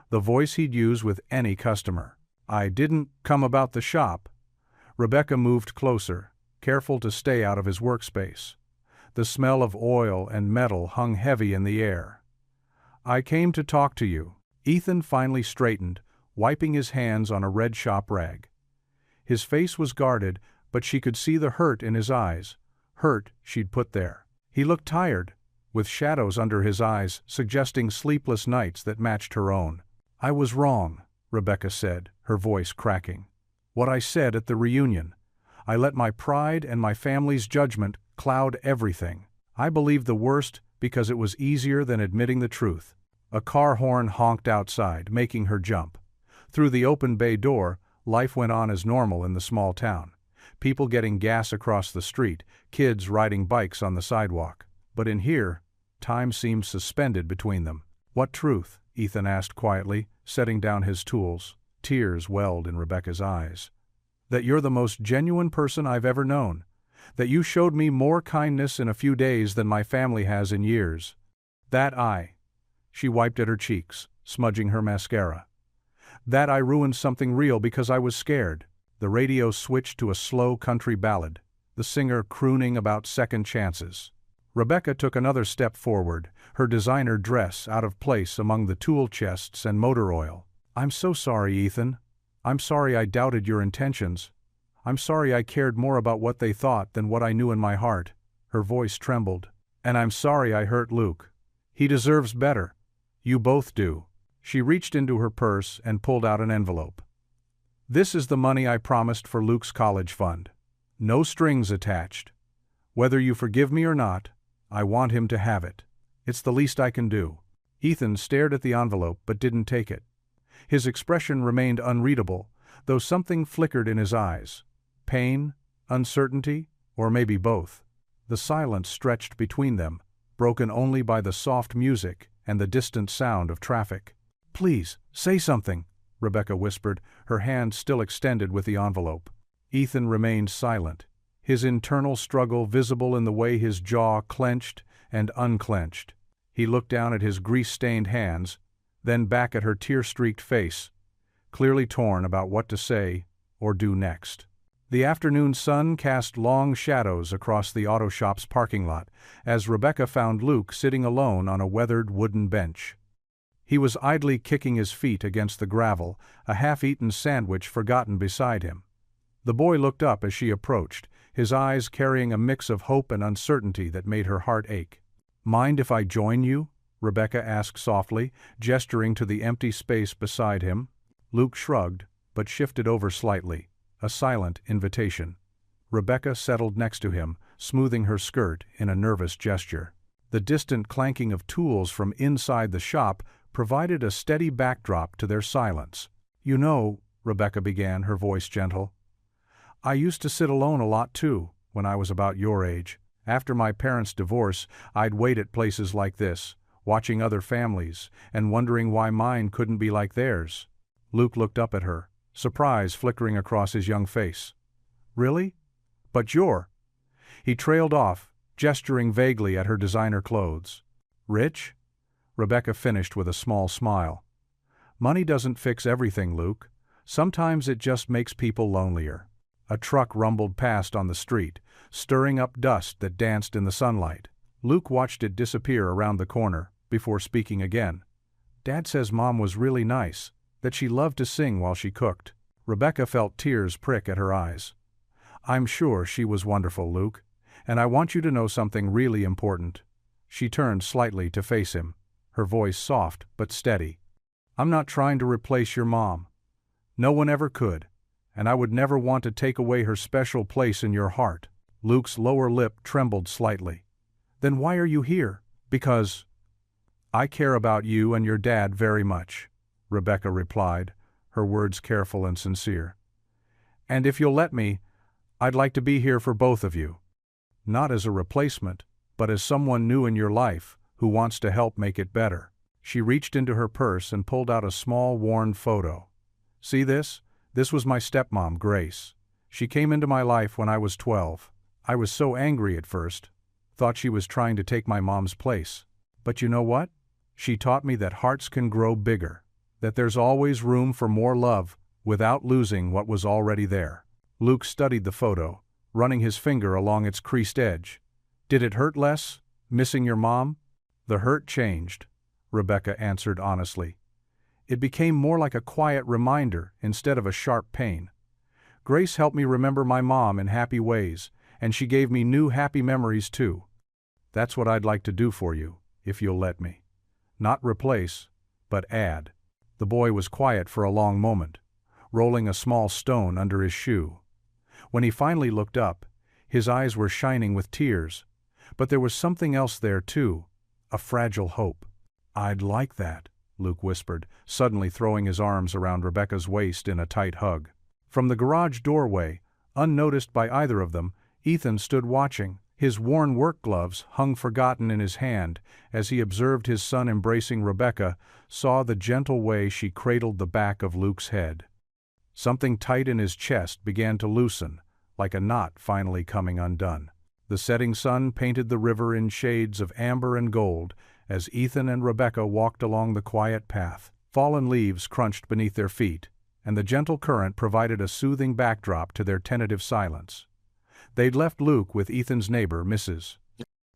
The voice he'd use with any customer. I didn't come about the shop. Rebecca moved closer, careful to stay out of his workspace. The smell of oil and metal hung heavy in the air. I came to talk to you. Ethan finally straightened, wiping his hands on a red shop rag. His face was guarded, but she could see the hurt in his eyes, hurt she'd put there. He looked tired, with shadows under his eyes suggesting sleepless nights that matched her own. I was wrong, Rebecca said, her voice cracking. What I said at the reunion. I let my pride and my family's judgment cloud everything. I believed the worst because it was easier than admitting the truth. A car horn honked outside, making her jump. Through the open bay door, life went on as normal in the small town. People getting gas across the street, kids riding bikes on the sidewalk. But in here, time seemed suspended between them. What truth? Ethan asked quietly, setting down his tools. Tears welled in Rebecca's eyes. That you're the most genuine person I've ever known. That you showed me more kindness in a few days than my family has in years. That I. She wiped at her cheeks, smudging her mascara. That I ruined something real because I was scared. The radio switched to a slow country ballad, the singer crooning about second chances. Rebecca took another step forward, her designer dress out of place among the tool chests and motor oil. I'm so sorry, Ethan. I'm sorry I doubted your intentions. I'm sorry I cared more about what they thought than what I knew in my heart. Her voice trembled. And I'm sorry I hurt Luke. He deserves better. You both do. She reached into her purse and pulled out an envelope. This is the money I promised for Luke's college fund. No strings attached. Whether you forgive me or not, I want him to have it. It's the least I can do. Ethan stared at the envelope but didn't take it. His expression remained unreadable, though something flickered in his eyes. Pain, uncertainty, or maybe both. The silence stretched between them, broken only by the soft music and the distant sound of traffic. Please, say something, Rebecca whispered, her hand still extended with the envelope. Ethan remained silent, his internal struggle visible in the way his jaw clenched and unclenched. He looked down at his grease-stained hands, then back at her tear-streaked face, clearly torn about what to say or do next. The afternoon sun cast long shadows across the auto shop's parking lot as Rebecca found Luke sitting alone on a weathered wooden bench. He was idly kicking his feet against the gravel, a half-eaten sandwich forgotten beside him. The boy looked up as she approached, his eyes carrying a mix of hope and uncertainty that made her heart ache. "Mind if I join you?" Rebecca asked softly, gesturing to the empty space beside him. Luke shrugged, but shifted over slightly, a silent invitation. Rebecca settled next to him, smoothing her skirt in a nervous gesture. The distant clanking of tools from inside the shop provided a steady backdrop to their silence. "You know," Rebecca began, her voice gentle, "I used to sit alone a lot too, when I was about your age. After my parents' divorce, I'd wait at places like this, watching other families, and wondering why mine couldn't be like theirs." Luke looked up at her, surprise flickering across his young face. "Really? But you're—" He trailed off, gesturing vaguely at her designer clothes. "Rich?" Rebecca finished with a small smile. "Money doesn't fix everything, Luke. Sometimes it just makes people lonelier." A truck rumbled past on the street, stirring up dust that danced in the sunlight. Luke watched it disappear around the corner, before speaking again. "Dad says Mom was really nice, that she loved to sing while she cooked." Rebecca felt tears prick at her eyes. "I'm sure she was wonderful, Luke, and I want you to know something really important." She turned slightly to face him, her voice soft but steady. "I'm not trying to replace your mom. No one ever could, and I would never want to take away her special place in your heart." Luke's lower lip trembled slightly. "Then why are you here?" "Because I care about you and your dad very much," Rebecca replied, her words careful and sincere. "And if you'll let me, I'd like to be here for both of you. Not as a replacement, but as someone new in your life, who wants to help make it better." She reached into her purse and pulled out a small worn photo. "See this? This was my stepmom, Grace. She came into my life when I was 12. I was so angry at first, thought she was trying to take my mom's place. But you know what? She taught me that hearts can grow bigger, that there's always room for more love without losing what was already there." Luke studied the photo, running his finger along its creased edge. "Did it hurt less, missing your mom?" "The hurt changed," Rebecca answered honestly. "It became more like a quiet reminder instead of a sharp pain. Grace helped me remember my mom in happy ways, and she gave me new happy memories too. That's what I'd like to do for you, if you'll let me. Not replace, but add." The boy was quiet for a long moment, rolling a small stone under his shoe. When he finally looked up, his eyes were shining with tears, but there was something else there too, a fragile hope. "I'd like that," Luke whispered, suddenly throwing his arms around Rebecca's waist in a tight hug. From the garage doorway, unnoticed by either of them, Ethan stood watching, his worn work gloves hung forgotten in his hand, as he observed his son embracing Rebecca, saw the gentle way she cradled the back of Luke's head. Something tight in his chest began to loosen, like a knot finally coming undone. The setting sun painted the river in shades of amber and gold as Ethan and Rebecca walked along the quiet path. Fallen leaves crunched beneath their feet, and the gentle current provided a soothing backdrop to their tentative silence. They'd left Luke with Ethan's neighbor, Mrs.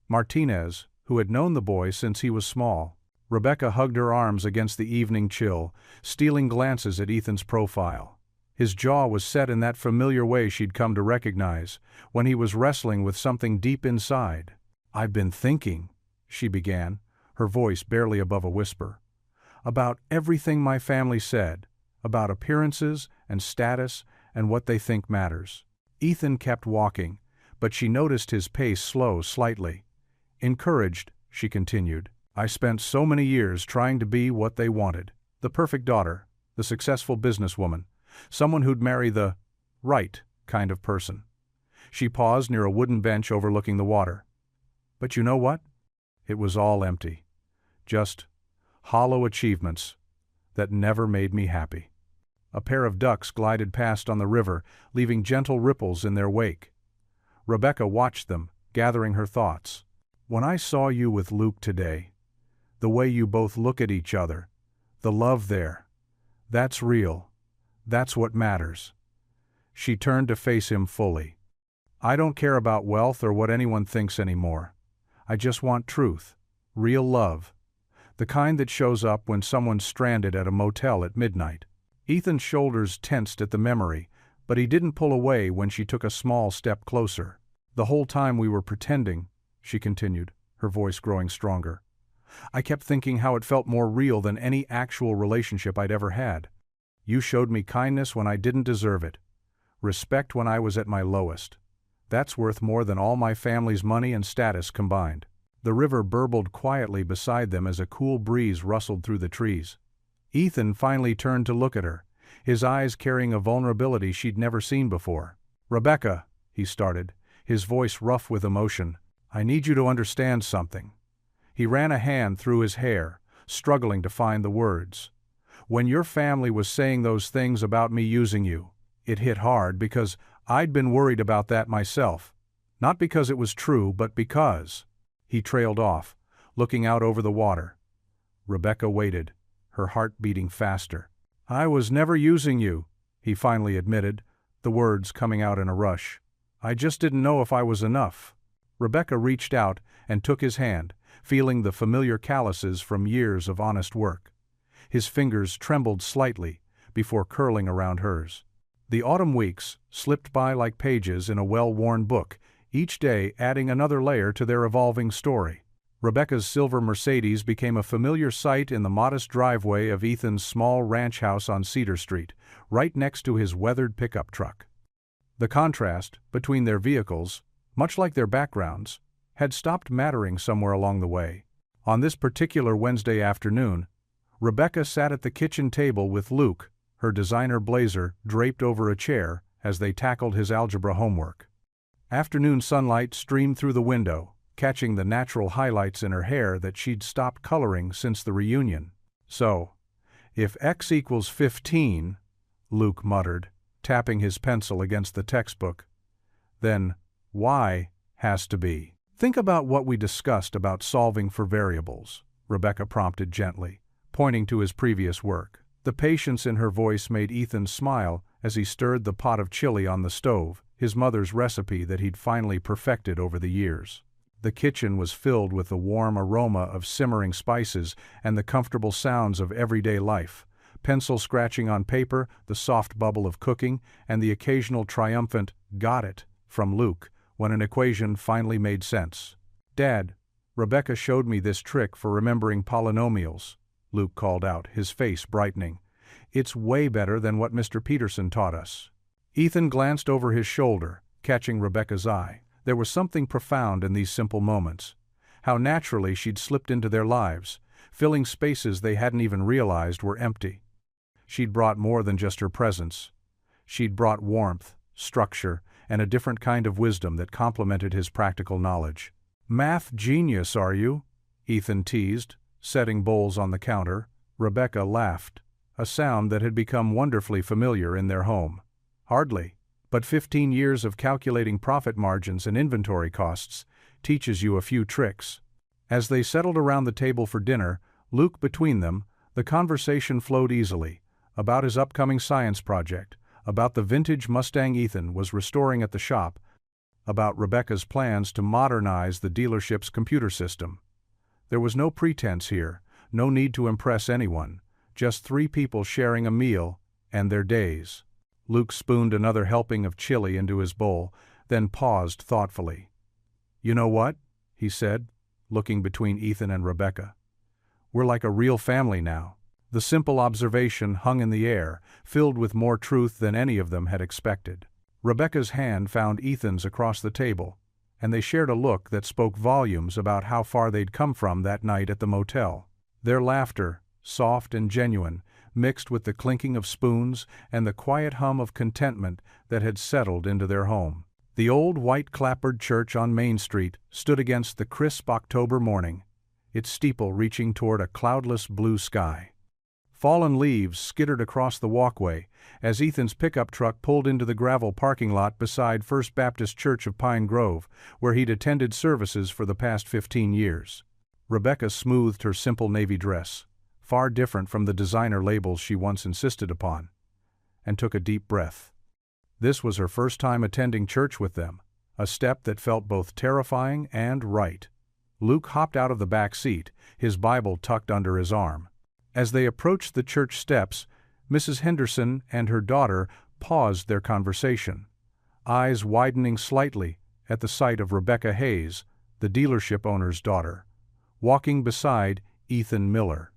Martinez, who had known the boy since he was small. Rebecca hugged her arms against the evening chill, stealing glances at Ethan's profile. His jaw was set in that familiar way she'd come to recognize, when he was wrestling with something deep inside. "I've been thinking," she began, her voice barely above a whisper, "about everything my family said, about appearances and status and what they think matters." Ethan kept walking, but she noticed his pace slow slightly. Encouraged, she continued, "I spent so many years trying to be what they wanted. The perfect daughter, the successful businesswoman, someone who'd marry the right kind of person." She paused near a wooden bench overlooking the water. "But you know what? It was all empty. Just hollow achievements that never made me happy." A pair of ducks glided past on the river, leaving gentle ripples in their wake. Rebecca watched them, gathering her thoughts. "When I saw you with Luke today, the way you both look at each other, the love there, that's real. That's what matters." She turned to face him fully. "I don't care about wealth or what anyone thinks anymore. I just want truth, real love, the kind that shows up when someone's stranded at a motel at midnight." Ethan's shoulders tensed at the memory, But he didn't pull away when she took a small step closer. "The whole time we were pretending," she continued, her voice growing stronger, "I kept thinking how it felt more real than any actual relationship I'd ever had. You showed me kindness when I didn't deserve it. Respect when I was at my lowest. That's worth more than all my family's money and status combined." The river burbled quietly beside them as a cool breeze rustled through the trees. Ethan finally turned to look at her, his eyes carrying a vulnerability she'd never seen before. "Rebecca," he started, his voice rough with emotion, "I need you to understand something." He ran a hand through his hair, struggling to find the words. "When your family was saying those things about me using you, it hit hard because I'd been worried about that myself. Not because it was true, but because—" He trailed off, looking out over the water. Rebecca waited, her heart beating faster. "I was never using you," he finally admitted, the words coming out in a rush. "I just didn't know if I was enough." Rebecca reached out and took his hand, feeling the familiar calluses from years of honest work. His fingers trembled slightly before curling around hers. The autumn weeks slipped by like pages in a well-worn book, each day adding another layer to their evolving story. Rebecca's silver Mercedes became a familiar sight in the modest driveway of Ethan's small ranch house on Cedar Street, right next to his weathered pickup truck. The contrast between their vehicles, much like their backgrounds, had stopped mattering somewhere along the way. On this particular Wednesday afternoon, Rebecca sat at the kitchen table with Luke, her designer blazer draped over a chair, as they tackled his algebra homework. Afternoon sunlight streamed through the window, catching the natural highlights in her hair that she'd stopped coloring since the reunion. "So, if x equals 15, Luke muttered, tapping his pencil against the textbook, "then y has to be." "Think about what we discussed about solving for variables," Rebecca prompted gently, pointing to his previous work. The patience in her voice made Ethan smile as he stirred the pot of chili on the stove, his mother's recipe that he'd finally perfected over the years. The kitchen was filled with the warm aroma of simmering spices and the comfortable sounds of everyday life, pencil scratching on paper, the soft bubble of cooking, and the occasional triumphant "got it" from Luke when an equation finally made sense. "Dad, Rebecca showed me this trick for remembering polynomials," Luke called out, his face brightening. "It's way better than what Mr. Peterson taught us." Ethan glanced over his shoulder, catching Rebecca's eye. There was something profound in these simple moments. How naturally she'd slipped into their lives, filling spaces they hadn't even realized were empty. She'd brought more than just her presence. She'd brought warmth, structure, and a different kind of wisdom that complemented his practical knowledge. "Math genius, are you?" Ethan teased, setting bowls on the counter. Rebecca laughed, a sound that had become wonderfully familiar in their home. "Hardly, but 15 years of calculating profit margins and inventory costs teaches you a few tricks." As they settled around the table for dinner, Luke between them, the conversation flowed easily, about his upcoming science project, about the vintage Mustang Ethan was restoring at the shop, about Rebecca's plans to modernize the dealership's computer system. There was no pretense here, no need to impress anyone, just three people sharing a meal and their days. Luke spooned another helping of chili into his bowl, then paused thoughtfully. "You know what?" he said, looking between Ethan and Rebecca. "We're like a real family now." The simple observation hung in the air, filled with more truth than any of them had expected. Rebecca's hand found Ethan's across the table, and they shared a look that spoke volumes about how far they'd come from that night at the motel. Their laughter, soft and genuine, mixed with the clinking of spoons and the quiet hum of contentment that had settled into their home. The old white clapboard church on Main Street stood against the crisp October morning, its steeple reaching toward a cloudless blue sky. Fallen leaves skittered across the walkway as Ethan's pickup truck pulled into the gravel parking lot beside First Baptist Church of Pine Grove, where he'd attended services for the past 15 years. Rebecca smoothed her simple navy dress, far different from the designer labels she once insisted upon, and took a deep breath. This was her first time attending church with them, a step that felt both terrifying and right. Luke hopped out of the back seat, his Bible tucked under his arm. As they approached the church steps, Mrs. Henderson and her daughter paused their conversation, eyes widening slightly at the sight of Rebecca Hayes, the dealership owner's daughter, walking beside Ethan Miller.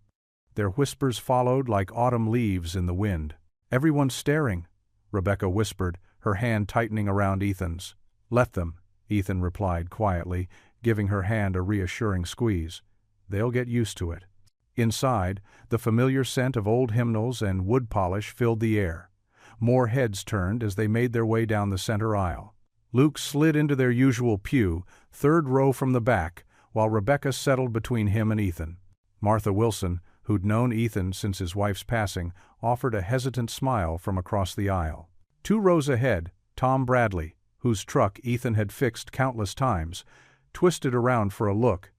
Their whispers followed like autumn leaves in the wind. "Everyone's staring," Rebecca whispered, her hand tightening around Ethan's. "Let them," Ethan replied quietly, giving her hand a reassuring squeeze. "They'll get used to it." Inside, the familiar scent of old hymnals and wood polish filled the air. More heads turned as they made their way down the center aisle. Luke slid into their usual pew, third row from the back, while Rebecca settled between him and Ethan. Martha Wilson, who'd known Ethan since his wife's passing, offered a hesitant smile from across the aisle. 2 rows ahead, Tom Bradley, whose truck Ethan had fixed countless times, twisted around for a look,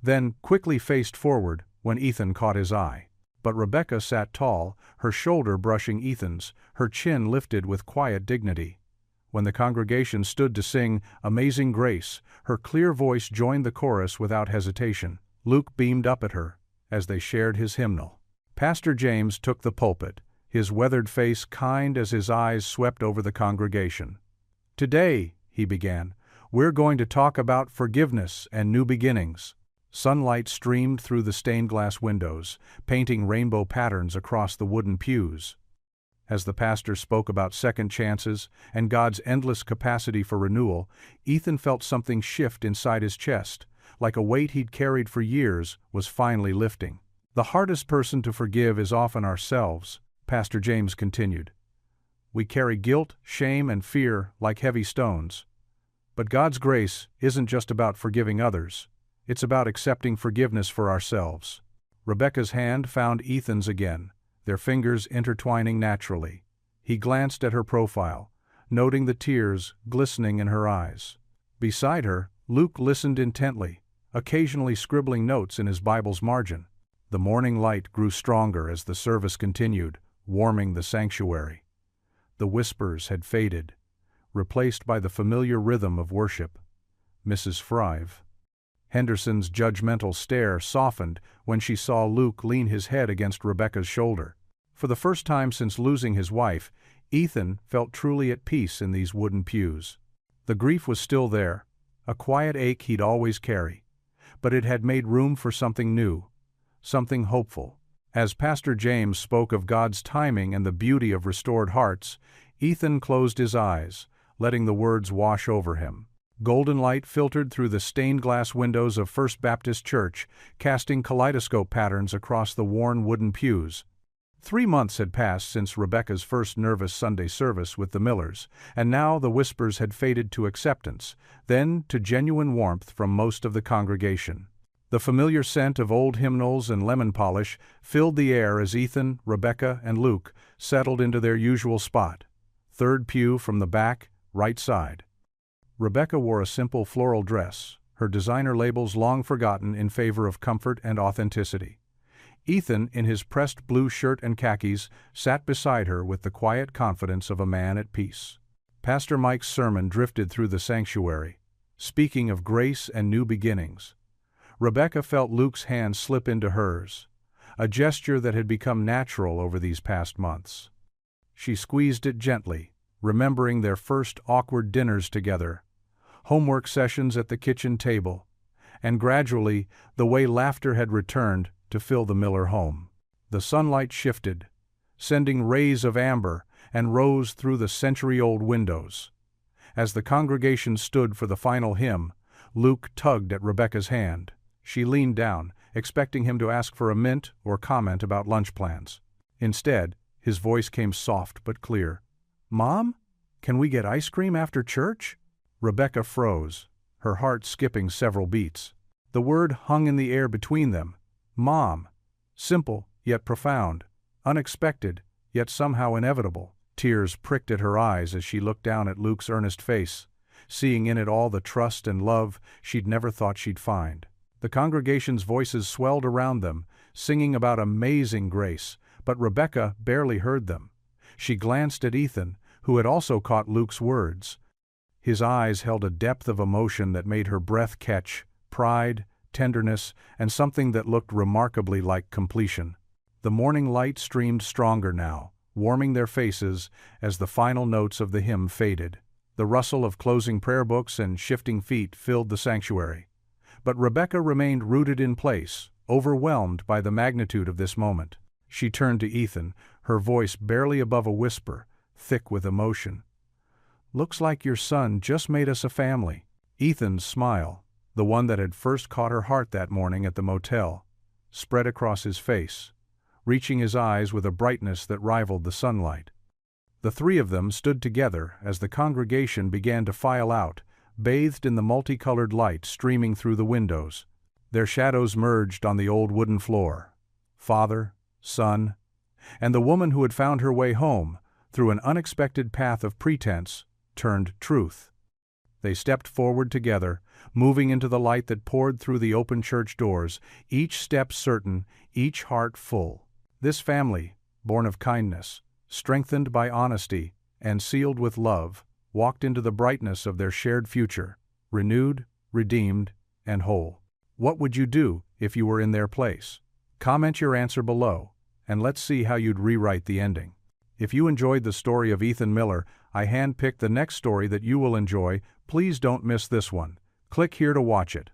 then quickly faced forward when Ethan caught his eye. But Rebecca sat tall, her shoulder brushing Ethan's, her chin lifted with quiet dignity. When the congregation stood to sing Amazing Grace, her clear voice joined the chorus without hesitation. Luke beamed up at her as they shared his hymnal. Pastor James took the pulpit, his weathered face kind as his eyes swept over the congregation. "Today," he began, "we're going to talk about forgiveness and new beginnings." Sunlight streamed through the stained glass windows, painting rainbow patterns across the wooden pews. As the pastor spoke about second chances and God's endless capacity for renewal, Ethan felt something shift inside his chest, like a weight he'd carried for years was finally lifting. "The hardest person to forgive is often ourselves," Pastor James continued. "We carry guilt, shame, and fear like heavy stones. But God's grace isn't just about forgiving others. It's about accepting forgiveness for ourselves." Rebecca's hand found Ethan's again, their fingers intertwining naturally. He glanced at her profile, noting the tears glistening in her eyes. Beside her, Luke listened intently, occasionally scribbling notes in his Bible's margin. The morning light grew stronger as the service continued, warming the sanctuary. The whispers had faded, replaced by the familiar rhythm of worship. Mrs. Henderson's judgmental stare softened when she saw Luke lean his head against Rebecca's shoulder. For the first time since losing his wife, Ethan felt truly at peace in these wooden pews. The grief was still there, a quiet ache he'd always carry, but it had made room for something new, something hopeful. As Pastor James spoke of God's timing and the beauty of restored hearts, Ethan closed his eyes, letting the words wash over him. Golden light filtered through the stained glass windows of First Baptist Church, casting kaleidoscope patterns across the worn wooden pews. 3 months had passed since Rebecca's first nervous Sunday service with the Millers, and now the whispers had faded to acceptance, then to genuine warmth from most of the congregation. The familiar scent of old hymnals and lemon polish filled the air as Ethan, Rebecca, and Luke settled into their usual spot, third pew from the back, right side. Rebecca wore a simple floral dress, her designer labels long forgotten in favor of comfort and authenticity. Ethan, in his pressed blue shirt and khakis, sat beside her with the quiet confidence of a man at peace. Pastor Mike's sermon drifted through the sanctuary, speaking of grace and new beginnings. Rebecca felt Luke's hand slip into hers, a gesture that had become natural over these past months. She squeezed it gently, remembering their first awkward dinners together, homework sessions at the kitchen table, and gradually the way laughter had returned to fill the Miller home. The sunlight shifted, sending rays of amber and rose through the century-old windows. As the congregation stood for the final hymn, Luke tugged at Rebecca's hand. She leaned down, expecting him to ask for a mint or comment about lunch plans. Instead, his voice came soft but clear. "Mom, can we get ice cream after church?" Rebecca froze, her heart skipping several beats. The word hung in the air between them. Mom. Simple, yet profound. Unexpected, yet somehow inevitable. Tears pricked at her eyes as she looked down at Luke's earnest face, seeing in it all the trust and love she'd never thought she'd find. The congregation's voices swelled around them, singing about amazing grace, but Rebecca barely heard them. She glanced at Ethan, who had also caught Luke's words. His eyes held a depth of emotion that made her breath catch, pride, tenderness, and something that looked remarkably like completion. The morning light streamed stronger now, warming their faces as the final notes of the hymn faded. The rustle of closing prayer books and shifting feet filled the sanctuary. But Rebecca remained rooted in place, overwhelmed by the magnitude of this moment. She turned to Ethan, her voice barely above a whisper, thick with emotion. "Looks like your son just made us a family." Ethan's smile, the one that had first caught her heart that morning at the motel, spread across his face, reaching his eyes with a brightness that rivaled the sunlight. The three of them stood together as the congregation began to file out, bathed in the multicolored light streaming through the windows. Their shadows merged on the old wooden floor. Father, son, and the woman who had found her way home, through an unexpected path of pretense, turned truth. They stepped forward together, moving into the light that poured through the open church doors, each step certain, each heart full. This family, born of kindness, strengthened by honesty, and sealed with love, walked into the brightness of their shared future, renewed, redeemed, and whole. What would you do if you were in their place? Comment your answer below, and let's see how you'd rewrite the ending. If you enjoyed the story of Ethan Miller, I handpicked the next story that you will enjoy. Please don't miss this one. Click here to watch it.